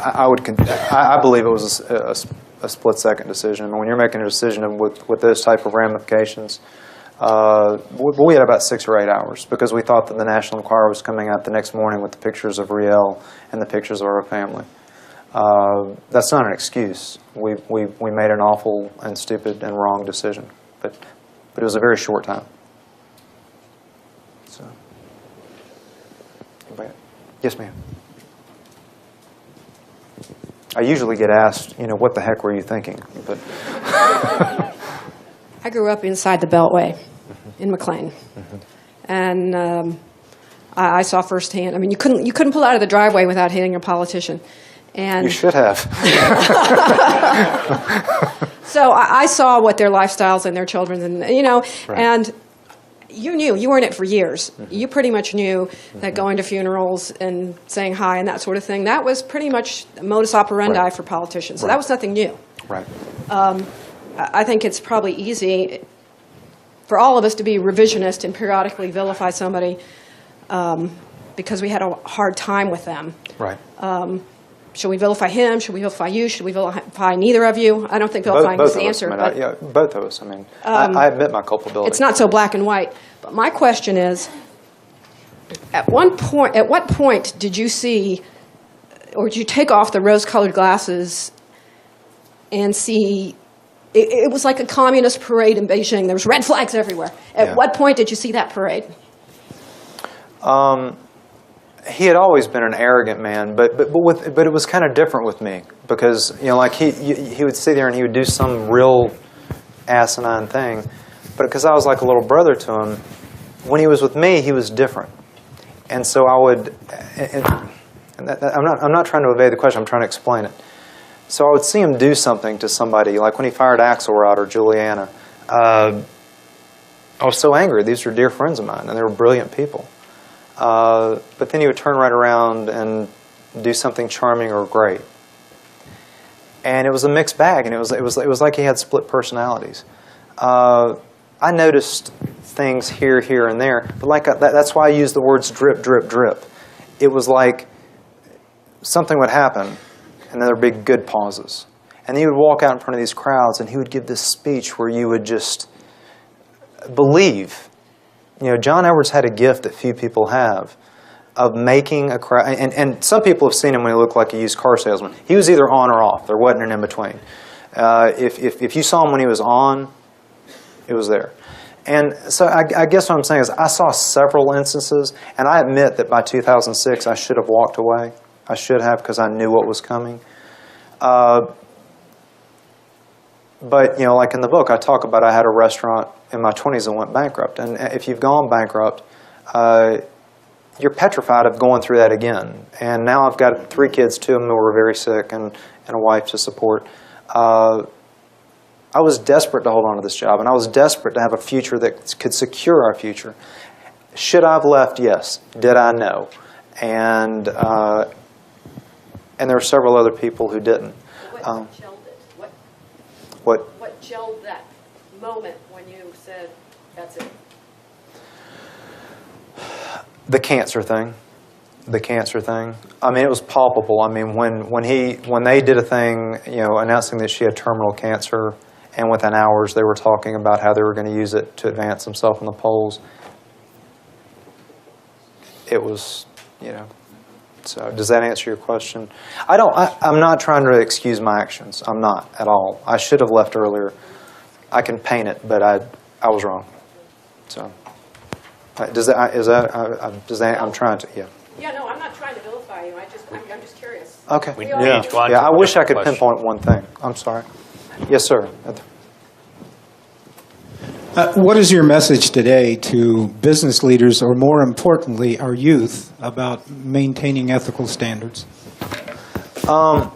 I believe it was a split-second decision. When you're making a decision with those type of ramifications, we had about 6 or 8 hours because we thought that the National Enquirer was coming out the next morning with the pictures of Riel and the pictures of our family. That's not an excuse. We made an awful and stupid and wrong decision, but it was a very short time. So, yes, ma'am. I usually get asked, what the heck were you thinking? But I grew up inside the Beltway in McLean, and I saw firsthand. I mean, you couldn't pull out of the driveway without hitting a politician. And you should have. So I saw what their lifestyles and their children, and Right. and you were in it for years. You pretty much knew that going to funerals and saying hi and that sort of thing, that was pretty much modus operandi Right. for politicians. So Right. that was nothing new. Right. I think it's probably easy for all of us to be revisionist and periodically vilify somebody because we had a hard time with them. Right. Should we vilify him? Should we vilify you? Should we vilify neither of you? I don't think vilifying is the answer. Both of us. I admit my culpability. It's not so black and white. But my question is, at what point did you see, or did you take off the rose-colored glasses and see? It was like a communist parade in Beijing. There was red flags everywhere. At what point did you see that parade? He had always been an arrogant man, but it was kind of different with me because he would sit there and he would do some real asinine thing, but because I was like a little brother to him, when he was with me, he was different, and so I would. I'm not trying to evade the question. I'm trying to explain it. So I would see him do something to somebody, like when he fired Axelrod or Juliana. I was so angry. These were dear friends of mine, and they were brilliant people. But then he would turn right around and do something charming or great, and it was a mixed bag. And it was like he had split personalities. I noticed things here, and there, but that's why I use the words drip, drip, drip. It was like something would happen, and then there'd be good pauses. And then he would walk out in front of these crowds, and he would give this speech where you would just believe. You know, John Edwards had a gift that few people have of making a crowd. And some people have seen him when he looked like a used car salesman. He was either on or off. There wasn't an in-between. If you saw him when he was on, it was there. And so I guess what I'm saying is I saw several instances, and I admit that by 2006 I should have walked away. I should have, because I knew what was coming. But, you know, like in the book, I talk about I had a restaurant in my 20s that went bankrupt. And if you've gone bankrupt, you're petrified of going through that again. And now I've got 3 kids, 2 of them who were very sick, and a wife to support. I was desperate to hold on to this job, and I was desperate to have a future that could secure our future. Should I have left? Yes. Did I? No. And there were several other people who didn't. What gelled it? What gelled that moment when you said, that's it? The cancer thing. The cancer thing. I mean, it was palpable. I mean, when they did a thing, you know, announcing that she had terminal cancer, and within hours they were talking about how they were going to use it to advance themselves in the polls. It was, you know. So does that answer your question? I'm not trying to excuse my actions. I'm not at all. I should have left earlier. I can paint it, but I was wrong. So does that I'm trying to, yeah. Yeah, no, I'm not trying to vilify you. I'm just curious. Okay. We Yeah. need to go on to I a wish I different could question. pinpoint one thing. I'm sorry. Yes, sir. What is your message today to business leaders, or more importantly, our youth, about maintaining ethical standards? Well,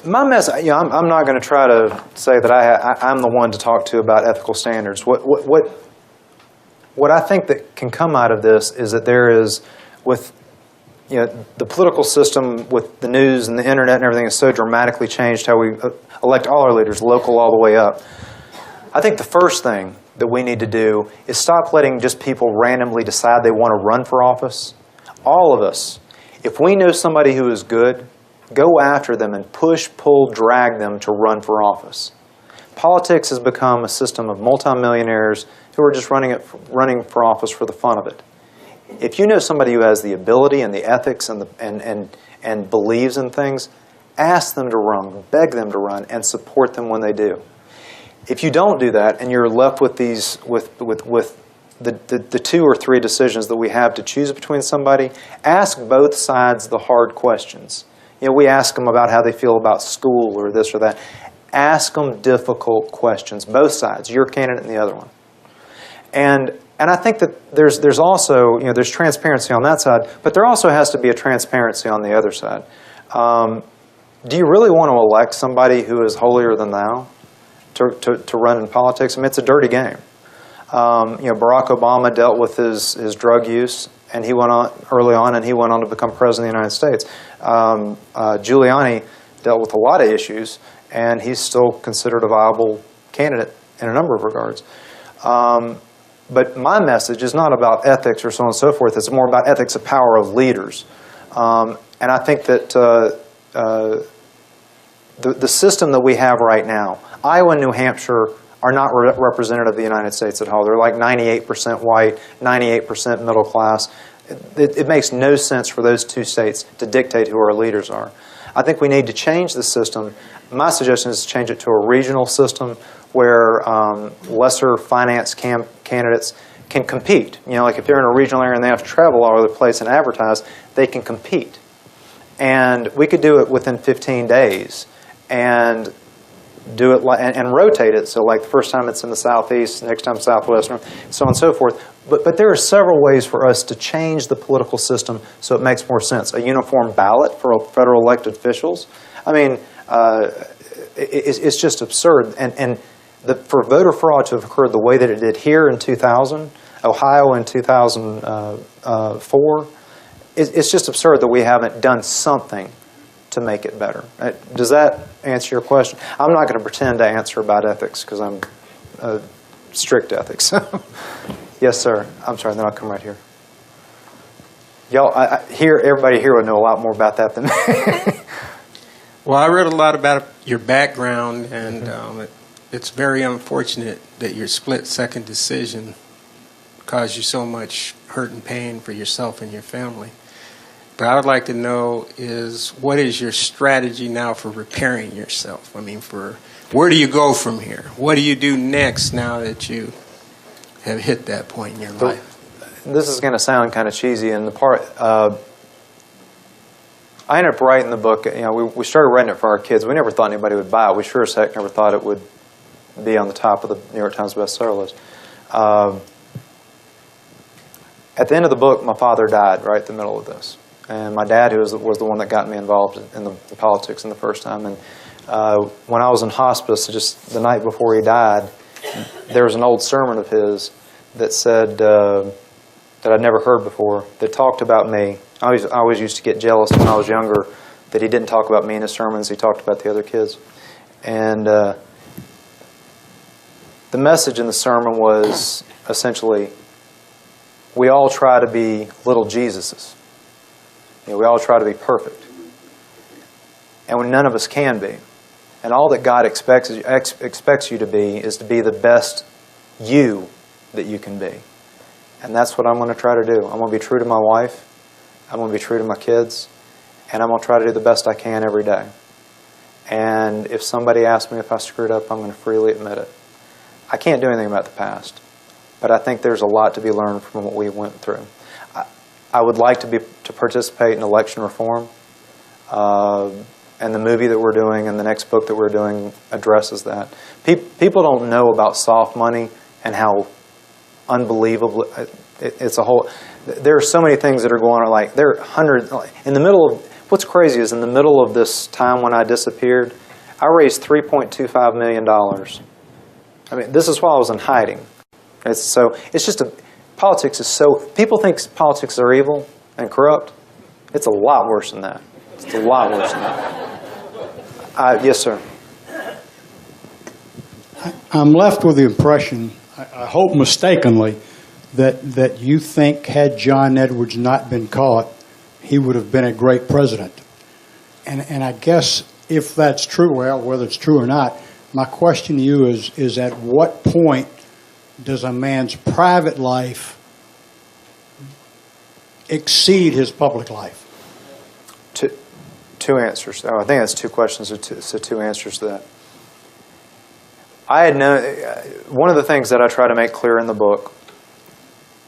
my message, you know, I'm not going to try to say that I'm the one to talk to about ethical standards. What I think that can come out of this is that there is, with, you know, the political system, with the news and the internet and everything, has so dramatically changed how we elect all our leaders, local all the way up. I think the first thing that we need to do is stop letting just people randomly decide they want to run for office. All of us, if we know somebody who is good, go after them and push, pull, drag them to run for office. Politics has become a system of multimillionaires who are just running for office for the fun of it. If you know somebody who has the ability and the ethics and believes in things, ask them to run, beg them to run, and support them when they do. If you don't do that, and you're left with these with the 2 or 3 decisions that we have to choose between somebody, ask both sides the hard questions. You know, we ask them about how they feel about school or this or that. Ask them difficult questions, both sides, your candidate and the other one. And I think that there's also, you know, there's transparency on that side, but there also has to be a transparency on the other side. Do you really want to elect somebody who is holier than thou to run in politics? I mean, it's a dirty game. You know, Barack Obama dealt with his drug use, and he went on early on, and he went on to become president of the United States. Giuliani dealt with a lot of issues, and he's still considered a viable candidate in a number of regards. But my message is not about ethics or so on and so forth. It's more about ethics of power of leaders. And I think that the system that we have right now, Iowa and New Hampshire are not representative of the United States at all. They're like 98% white, 98% middle class. It makes no sense for those 2 states to dictate who our leaders are. I think we need to change the system. My suggestion is to change it to a regional system where lesser finance candidates can compete. You know, like if they're in a regional area and they have to travel all over the place and advertise, they can compete. And we could do it within 15 days and do it and rotate it. So like the first time it's in the southeast, next time southwest, so on and so forth. But there are several ways for us to change the political system so it makes more sense. A uniform ballot for federal elected officials. I mean, it's just absurd. And for voter fraud to have occurred the way that it did here in 2000, Ohio in 2004, it's just absurd that we haven't done something to make it better. Does that answer your question? I'm not going to pretend to answer about ethics because I'm strict ethics. Yes, sir. I'm sorry, then I'll come right here. Y'all, everybody here would know a lot more about that than me. Well, I read a lot about your background, and it's very unfortunate that your split-second decision caused you so much hurt and pain for yourself and your family. But I would like to know what is your strategy now for repairing yourself? I mean, where do you go from here? What do you do next now that you have hit that point in your life? This is going to sound kind of cheesy, and I ended up writing the book. We started writing it for our kids. We never thought anybody would buy it. We sure as heck never thought it would be on the top of the New York Times bestseller list. At the end of the book, my father died right in the middle of this. And my dad, who was the one that got me involved in the politics in the first time. And when I was in hospice, just the night before he died, there was an old sermon of his that said, that I'd never heard before, that talked about me. I always used to get jealous when I was younger that he didn't talk about me in his sermons. He talked about the other kids. And the message in the sermon was essentially, we all try to be little Jesuses. We all try to be perfect. And when none of us can be. And all that God expects you to be is to be the best you that you can be. And that's what I'm going to try to do. I'm going to be true to my wife. I'm going to be true to my kids. And I'm going to try to do the best I can every day. And if somebody asks me if I screwed up, I'm going to freely admit it. I can't do anything about the past. But I think there's a lot to be learned from what we went through. I would like to participate in election reform. And the movie that we're doing and the next book that we're doing addresses that. People don't know about soft money and how unbelievable it's a whole. There are so many things that are going on. Like there are hundreds. In the middle of what's crazy is in the middle of this time when I disappeared, I raised $3.25 million. I mean, this is while I was in hiding. It's just politics is so. People think politics are evil and corrupt. It's a lot worse than that. It's a lot worse than that. Yes, sir. I'm left with the impression, I hope mistakenly, that you think had John Edwards not been caught, he would have been a great president. And I guess if that's true, well, whether it's true or not, my question to you is at what point does a man's private life exceed his public life? Two answers. Oh, I think that's two questions, so two answers to that. I had known, one of the things that I try to make clear in the book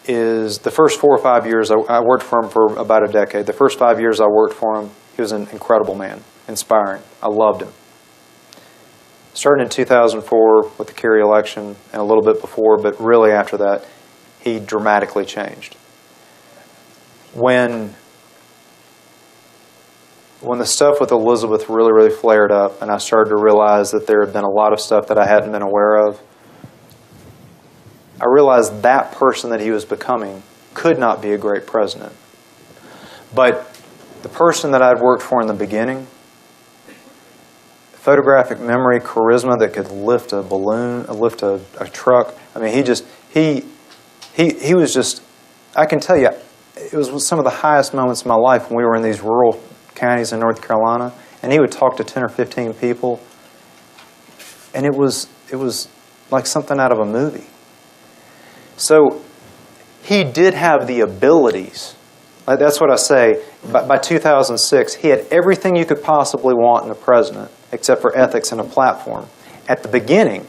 is the first 4 or 5 years, I worked for him for about a decade. The first 5 years I worked for him, he was an incredible man, inspiring. I loved him. Starting in 2004 with the Kerry election and a little bit before, but really after that, he dramatically changed. When the stuff with Elizabeth really flared up and I started to realize that there had been a lot of stuff that I hadn't been aware of, I realized that person that he was becoming could not be a great president. But the person that I'd worked for in the beginning, photographic memory, charisma that could lift a balloon, lift a truck. I mean, he was just, I can tell you, it was some of the highest moments of my life when we were in these rural counties in North Carolina, and he would talk to 10 or 15 people, and it was like something out of a movie. So he did have the abilities. Like that's what I say. By 2006, he had everything you could possibly want in a president, except for ethics and a platform. At the beginning,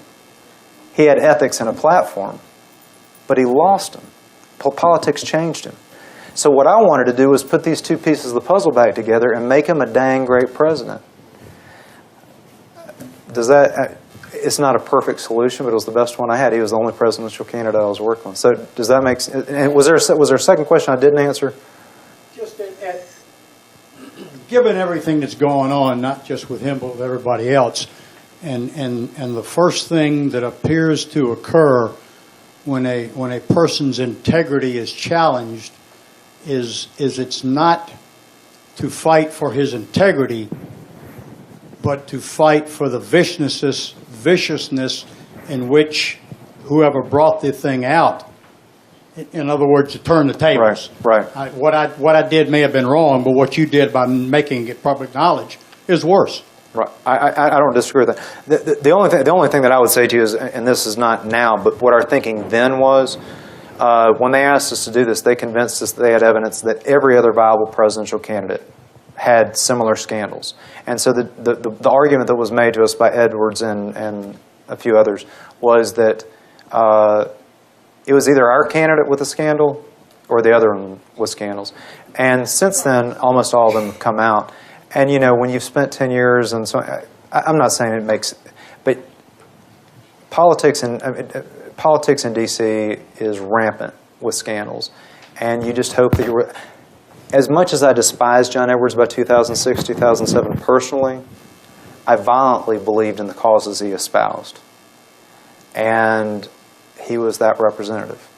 he had ethics and a platform, but he lost them. Politics changed him. So what I wanted to do was put these two pieces of the puzzle back together and make him a dang great president. It's not a perfect solution, but it was the best one I had. He was the only presidential candidate I was working on. So does that make sense? And was there a second question I didn't answer? Just given everything that's going on, not just with him, but with everybody else, and the first thing that appears to occur when a person's integrity is challenged is it's not to fight for his integrity, but to fight for the viciousness in which whoever brought the thing out In other words, to turn the tables. Right. What I did may have been wrong, but what you did by making it public knowledge is worse. Right. I don't disagree with that. The only thing that I would say to you is, and this is not now, but what our thinking then was, when they asked us to do this, they convinced us that they had evidence that every other viable presidential candidate had similar scandals. And so the argument that was made to us by Edwards and a few others was that it was either our candidate with a scandal or the other one with scandals. And since then, almost all of them have come out. And, you know, when you've spent 10 years and so, I'm not saying it makes, but politics in D.C. is rampant with scandals. And you just hope that you're, as much as I despise John Edwards by 2006, 2007 personally, I violently believed in the causes he espoused. And he was that representative.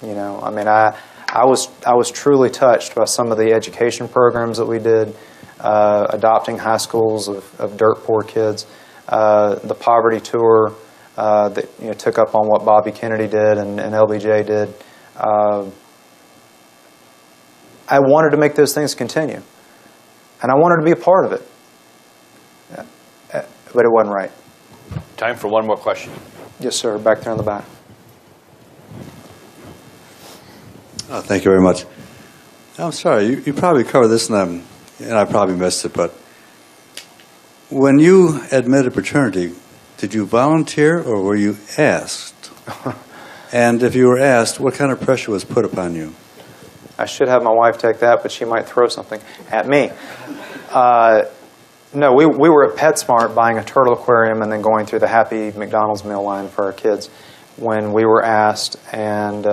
You know, I mean, I was truly touched by some of the education programs that we did, adopting high schools of dirt poor kids, the poverty tour that, you know, took up on what Bobby Kennedy did and LBJ did. I wanted to make those things continue, and I wanted to be a part of it, but it wasn't right. Time for one more question. Yes, sir. Back there in the back. Thank you very much. I'm sorry, you probably covered this, and I probably missed it, but when you admitted paternity, did you volunteer or were you asked? And if you were asked, what kind of pressure was put upon you? I should have my wife take that, but she might throw something at me. No, we were at PetSmart buying a turtle aquarium and then going through the Happy McDonald's meal line for our kids when we were asked. And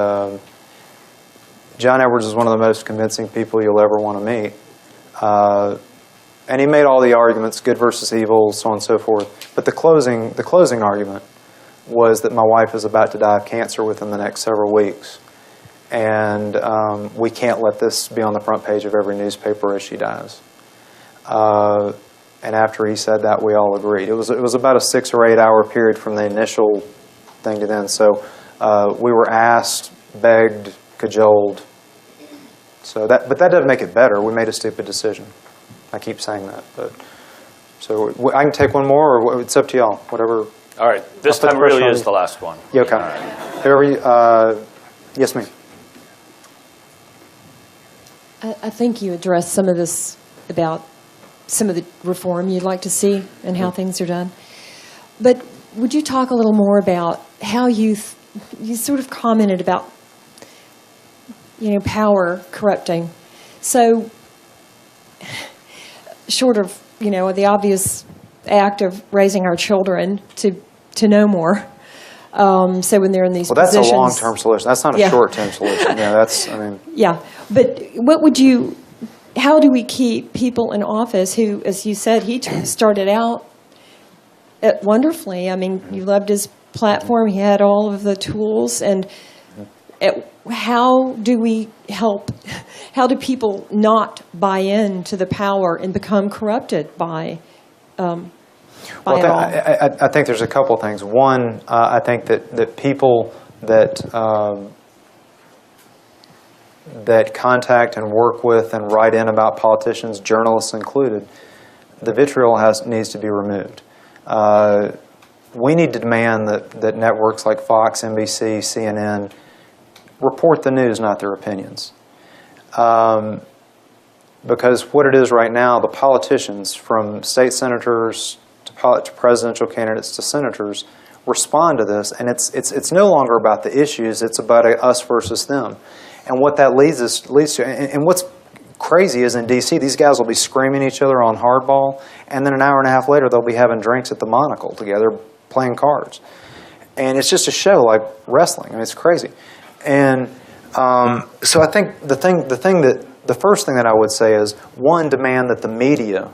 John Edwards is one of the most convincing people you'll ever want to meet. And he made all the arguments, good versus evil, so on and so forth. But the closing argument was that my wife is about to die of cancer within the next several weeks. And we can't let this be on the front page of every newspaper as she dies. And after he said that, we all agreed. It was about a 6 or 8 hour period from the initial thing to then. So we were asked, begged, cajoled. But that doesn't make it better. We made a stupid decision. I keep saying that. But so I can take one more, or it's up to y'all. Whatever. All right. This time really is the last one. Yeah, okay. All right. Yes, ma'am. I think you addressed some of this about some of the reform you'd like to see and how things are done. But would you talk a little more about how you sort of commented about, you know, power corrupting? So short of, you know, the obvious act of raising our children to know more. So when they're in these positions. Well, that's a long-term solution. That's not a short-term solution. Yeah, Yeah, but how do we keep people in office who, as you said, he started out wonderfully. I mean, you loved his platform. He had all of the tools. And how do we help, how do people not buy into the power and become corrupted by it all? I think there's a couple things. One, I think that people that contact and work with and write in about politicians, journalists included, the vitriol needs to be removed. We need to demand that networks like Fox, NBC, CNN report the news, not their opinions. Because what it is right now, the politicians, from state senators to presidential candidates to senators, respond to this, and it's no longer about the issues, it's about us versus them. And what that leads to, and what's crazy is in D.C., these guys will be screaming at each other on hardball, and then an hour and a half later they'll be having drinks at the Monocle together playing cards. And it's just a show like wrestling. I mean, it's crazy. And so I think the first thing that I would say is, one, demand that the media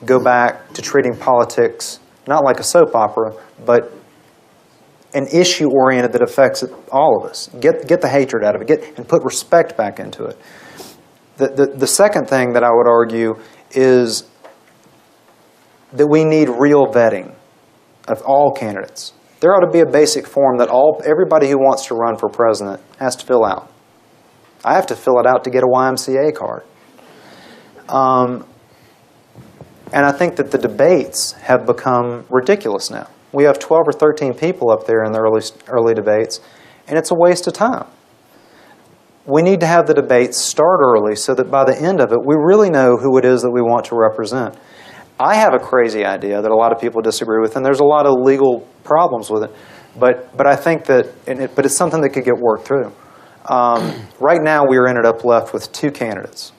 go back to treating politics not like a soap opera, but an issue-oriented that affects all of us. Get the hatred out of it, and put respect back into it. The second thing that I would argue is that we need real vetting of all candidates. There ought to be a basic form that everybody who wants to run for president has to fill out. I have to fill it out to get a YMCA card. And I think that the debates have become ridiculous now. We have 12 or 13 people up there in the early debates, and it's a waste of time. We need to have the debates start early so that by the end of it, we really know who it is that we want to represent. I have a crazy idea that a lot of people disagree with, and there's a lot of legal problems with it. But I think that, but it's something that could get worked through. Right now, we are ended up left with 2 candidates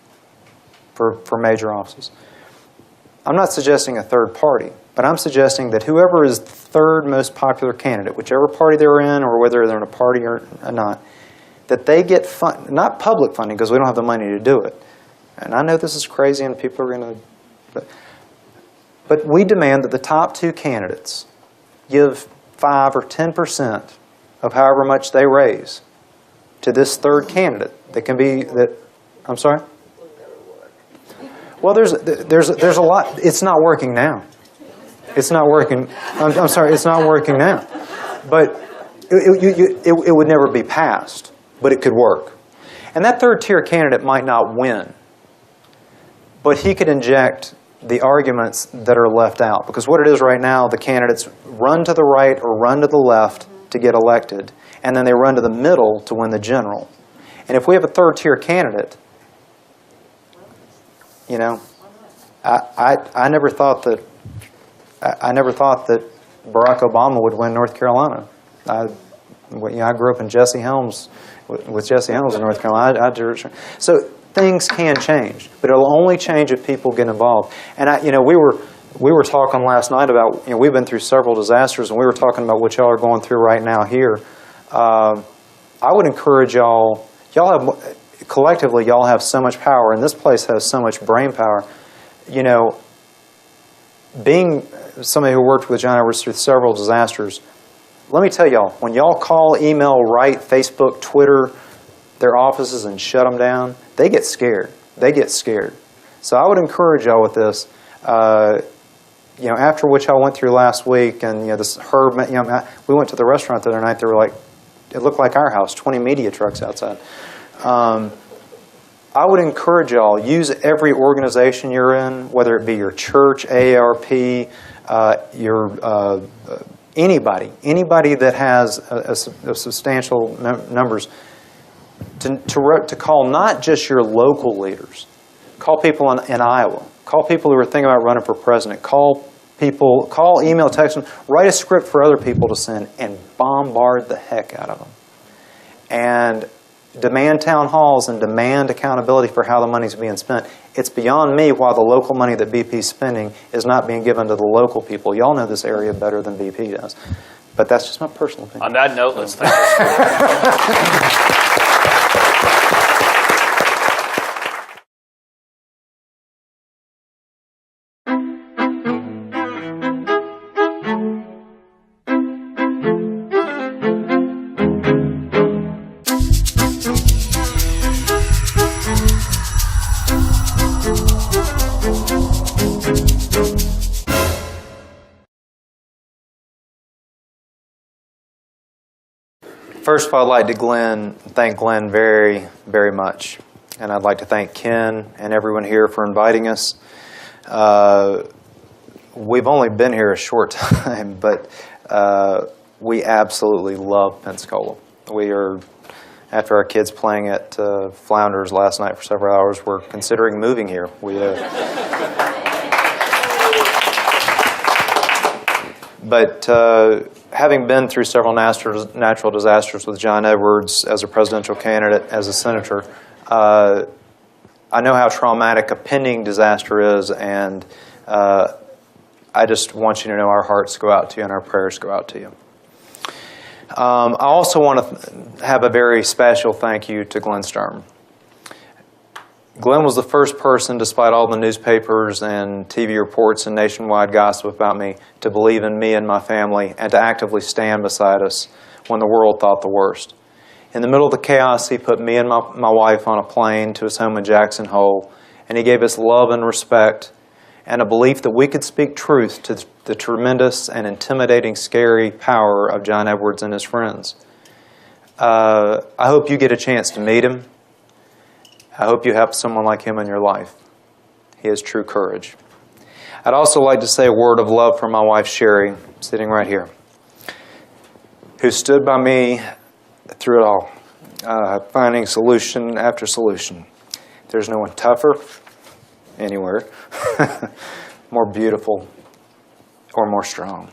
for major offices. I'm not suggesting a third party, but I'm suggesting that whoever is the third most popular candidate, whichever party they're in or whether they're in a party or not, that they get not public funding because we don't have the money to do it. And I know this is crazy and people are going to... But we demand that the top 2 candidates give 5 or 10% of however much they raise to this third candidate. That can be that. I'm sorry. Well, there's a lot. It's not working now. It's not working. I'm sorry. It's not working now. But it would never be passed. But it could work. And that third tier candidate might not win. But he could inject the arguments that are left out. Because what it is right now, the candidates run to the right or run to the left to get elected. And then they run to the middle to win the general. And if we have a third tier candidate, you know, I never thought that Barack Obama would win North Carolina. I grew up in Jesse Helms, with Jesse Helms in North Carolina. So things can change, but it'll only change if people get involved. And we were talking last night about, we've been through several disasters, and we were talking about what y'all are going through right now here. I would encourage y'all have. Collectively, y'all have so much power, and this place has so much brain power. You know, being somebody who worked with John Edwards through several disasters, let me tell y'all, when y'all call, email, write, Facebook, Twitter, their offices and shut them down, they get scared. They get scared. So I would encourage y'all with this. After what y'all went through last week, and this Herb, we went to the restaurant the other night. They were like, it looked like our house, 20 media trucks outside. I would encourage y'all, use every organization you're in, whether it be your church, AARP, anybody that has a substantial numbers, to call not just your local leaders. Call people in Iowa. Call people who are thinking about running for president. Call, email, text them. Write a script for other people to send and bombard the heck out of them. And demand town halls and demand accountability for how the money's being spent. It's beyond me why the local money that BP's spending is not being given to the local people. Y'all know this area better than BP does. But that's just my personal opinion. On that note, let's thank First of all, I'd like to thank Glenn very, very much. And I'd like to thank Ken and everyone here for inviting us. We've only been here a short time, but we absolutely love Pensacola. We are, after our kids playing at Flounders last night for several hours, we're considering moving here. But having been through several natural disasters with John Edwards as a presidential candidate, as a senator, I know how traumatic a pending disaster is, and I just want you to know our hearts go out to you and our prayers go out to you. I also want to have a very special thank you to Glenn Sturm. Glenn was the first person, despite all the newspapers and TV reports and nationwide gossip about me, to believe in me and my family and to actively stand beside us when the world thought the worst. In the middle of the chaos, he put me and my wife on a plane to his home in Jackson Hole, and he gave us love and respect and a belief that we could speak truth to the tremendous and intimidating, scary power of John Edwards and his friends. I hope you get a chance to meet him. I hope you have someone like him in your life. He has true courage. I'd also like to say a word of love for my wife, Sherry, sitting right here, who stood by me through it all, finding solution after solution. There's no one tougher anywhere, more beautiful, or more strong.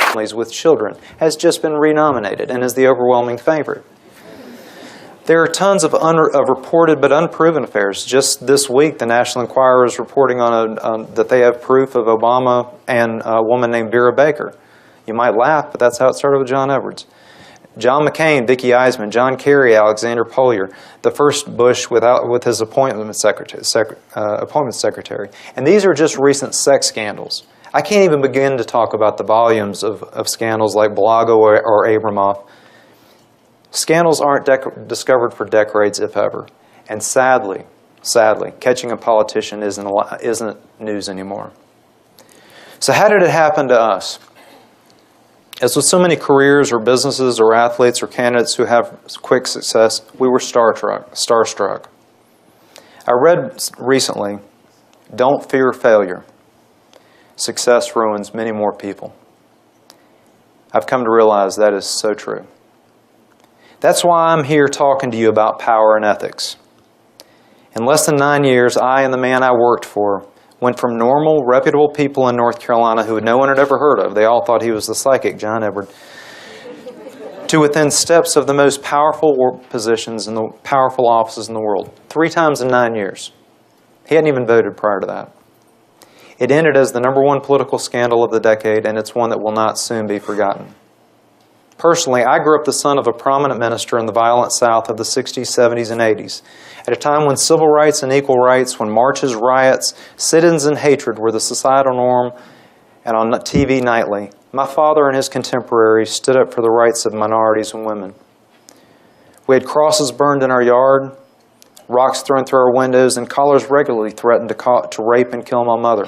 Families with children has just been renominated and is the overwhelming favorite. There are tons of reported but unproven affairs. Just this week, the National Enquirer is reporting that they have proof of Obama and a woman named Vera Baker. You might laugh, but that's how it started with John Edwards. John McCain, Vicki Eisman, John Kerry, Alexander Polier, the first Bush with his appointment secretary. And these are just recent sex scandals. I can't even begin to talk about the volumes of scandals like Balago or Abramoff. Scandals aren't discovered for decades, if ever. And sadly, catching a politician isn't news anymore. So how did it happen to us? As with so many careers or businesses or athletes or candidates who have quick success, we were starstruck. I read recently, "Don't fear failure. Success ruins many more people." I've come to realize that is so true. That's why I'm here talking to you about power and ethics. In less than 9 years, I and the man I worked for went from normal, reputable people in North Carolina who no one had ever heard of, they all thought he was the psychic John Edward, to within steps of the most powerful positions and the powerful offices in the world. 3 times in 9 years. He hadn't even voted prior to that. It ended as the #1 political scandal of the decade, and it's one that will not soon be forgotten. Personally, I grew up the son of a prominent minister in the violent South of the 60s, 70s, and 80s, at a time when civil rights and equal rights, when marches, riots, sit-ins, and hatred were the societal norm and on TV nightly. My father and his contemporaries stood up for the rights of minorities and women. We had crosses burned in our yard, rocks thrown through our windows, and callers regularly threatened to rape and kill my mother.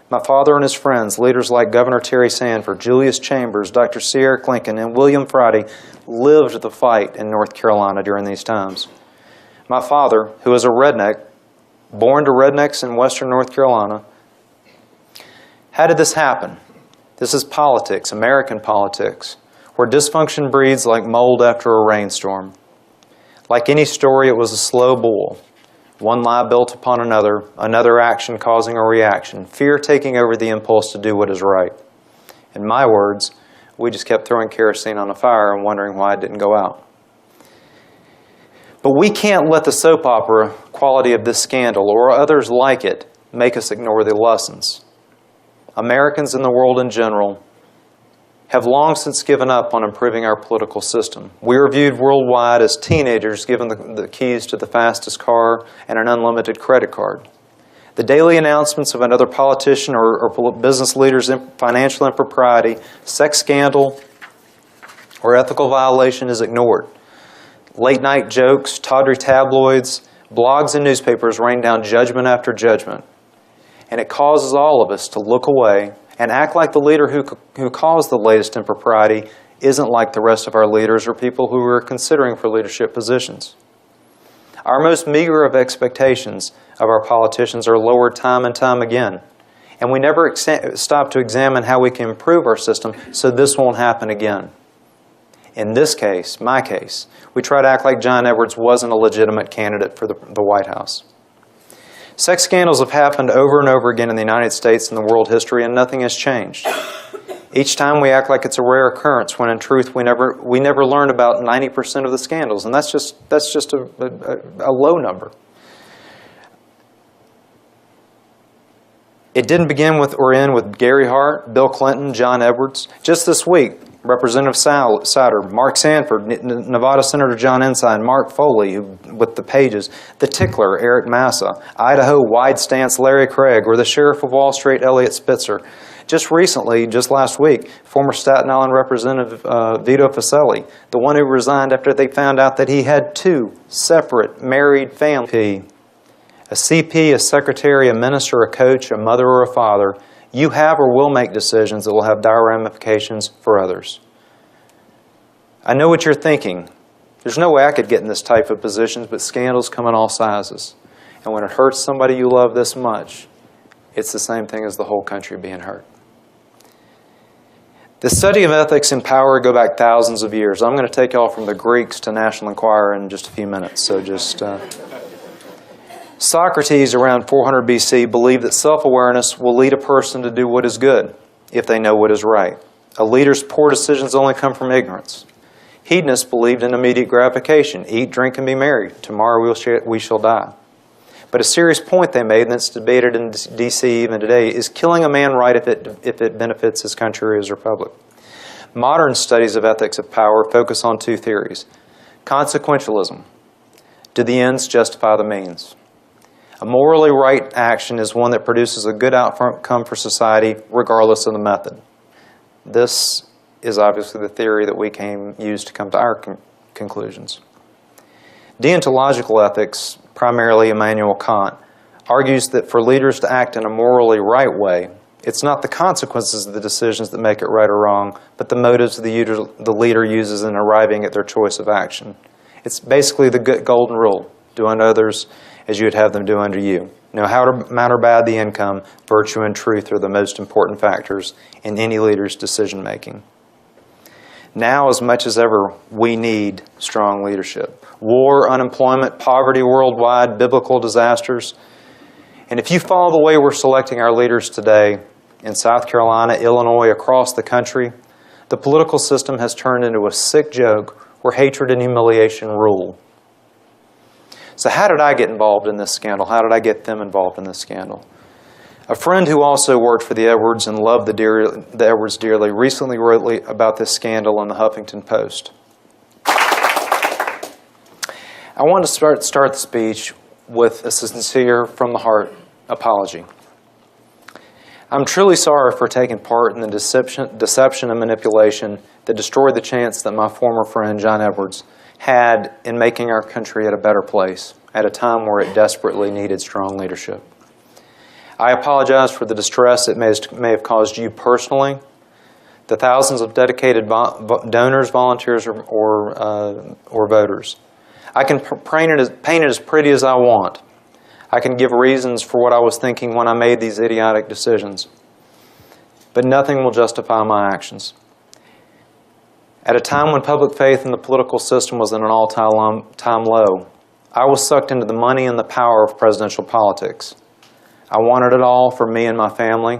My father and his friends, leaders like Governor Terry Sanford, Julius Chambers, Dr. C. Eric Lincoln, and William Friday, lived the fight in North Carolina during these times. My father, who is a redneck, born to rednecks in western North Carolina. How did this happen? This is politics, American politics, where dysfunction breeds like mold after a rainstorm. Like any story, it was a slow boil. One lie built upon another action causing a reaction, fear taking over the impulse to do what is right. In my words, we just kept throwing kerosene on a fire and wondering why it didn't go out. But we can't let the soap opera quality of this scandal or others like it make us ignore the lessons. Americans in the world in general have long since given up on improving our political system. We are viewed worldwide as teenagers given the keys to the fastest car and an unlimited credit card. The daily announcements of another politician or business leader's financial impropriety, sex scandal, or ethical violation is ignored. Late-night jokes, tawdry tabloids, blogs and newspapers rain down judgment after judgment. And it causes all of us to look away and act like the leader who caused the latest impropriety isn't like the rest of our leaders or people who are considering for leadership positions. Our most meager of expectations of our politicians are lowered time and time again, and we never stop to examine how we can improve our system so this won't happen again. In this case, my case, we try to act like John Edwards wasn't a legitimate candidate for the White House. Sex scandals have happened over and over again in the United States and the world history, and nothing has changed. Each time we act like it's a rare occurrence, when in truth we never learn about 90% of the scandals, and that's just a low number. It didn't begin with or end with Gary Hart, Bill Clinton, John Edwards. Just this week, Representative Souter, Mark Sanford, Nevada Senator John Ensign, Mark Foley with the Pages, the Tickler, Eric Massa, Idaho Wide Stance Larry Craig, or the Sheriff of Wall Street, Elliot Spitzer, Just recently, just last week, former Staten Island Representative Vito Facelli, the one who resigned after they found out that he had 2 separate married families. A CP, a secretary, a minister, a coach, a mother, or a father, you have or will make decisions that will have dire ramifications for others. I know what you're thinking. There's no way I could get in this type of positions, but scandals come in all sizes. And when it hurts somebody you love this much, it's the same thing as the whole country being hurt. The study of ethics and power go back thousands of years. I'm going to take you all from the Greeks to National Enquirer in just a few minutes. So just Socrates, around 400 BC, believed that self-awareness will lead a person to do what is good if they know what is right. A leader's poor decisions only come from ignorance. Hedonists believed in immediate gratification. Eat, drink, and be merry. Tomorrow we shall die. But a serious point they made, and it's debated in D.C. even today, is killing a man right if it benefits his country or his republic. Modern studies of ethics of power focus on 2 theories. Consequentialism. Do the ends justify the means? A morally right action is one that produces a good outcome for society regardless of the method. This is obviously the theory that we use to come to our conclusions. Deontological ethics, primarily Immanuel Kant, argues that for leaders to act in a morally right way, it's not the consequences of the decisions that make it right or wrong, but the motives the leader uses in arriving at their choice of action. It's basically the good golden rule: do unto others as you would have them do unto you. No matter bad the income, virtue and truth are the most important factors in any leader's decision-making. Now, as much as ever, we need strong leadership. War, unemployment, poverty worldwide, biblical disasters. And if you follow the way we're selecting our leaders today, in South Carolina, Illinois, across the country, the political system has turned into a sick joke where hatred and humiliation rule. So how did I get involved in this scandal? How did I get them involved in this scandal? A friend who also worked for the Edwards and loved the Edwards dearly recently wrote about this scandal in the Huffington Post. I want to start the speech with a sincere, from the heart apology. I'm truly sorry for taking part in the deception and manipulation that destroyed the chance that my former friend John Edwards had in making our country a better place at a time where it desperately needed strong leadership. I apologize for the distress it may have caused you personally, the thousands of dedicated donors, volunteers, or voters. I can paint it as pretty as I want. I can give reasons for what I was thinking when I made these idiotic decisions. But nothing will justify my actions. At a time when public faith in the political system was at an all-time low, I was sucked into the money and the power of presidential politics. I wanted it all for me and my family,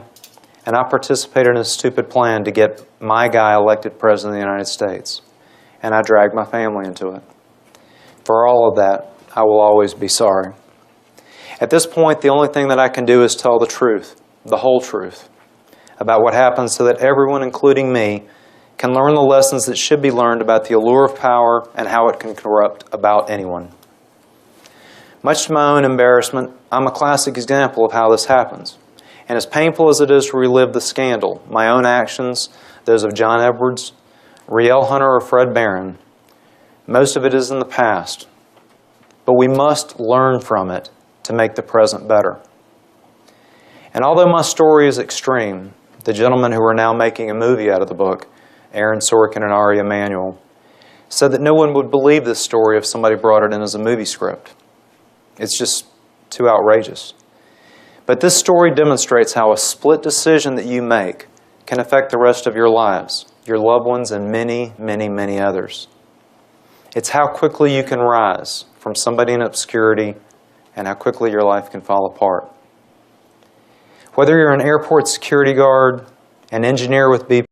and I participated in a stupid plan to get my guy elected President of the United States, and I dragged my family into it. For all of that, I will always be sorry. At this point, the only thing that I can do is tell the truth, the whole truth, about what happened so that everyone, including me, can learn the lessons that should be learned about the allure of power and how it can corrupt about anyone. Much to my own embarrassment, I'm a classic example of how this happens. And as painful as it is to relive the scandal, my own actions, those of John Edwards, Riel Hunter, or Fred Barron, most of it is in the past. But we must learn from it to make the present better. And although my story is extreme, the gentlemen who are now making a movie out of the book, Aaron Sorkin and Ari Emanuel, said that no one would believe this story if somebody brought it in as a movie script. It's just too outrageous. But this story demonstrates how a split decision that you make can affect the rest of your lives, your loved ones, and many, many, many others. It's how quickly you can rise from somebody in obscurity and how quickly your life can fall apart. Whether you're an airport security guard, an engineer with BP,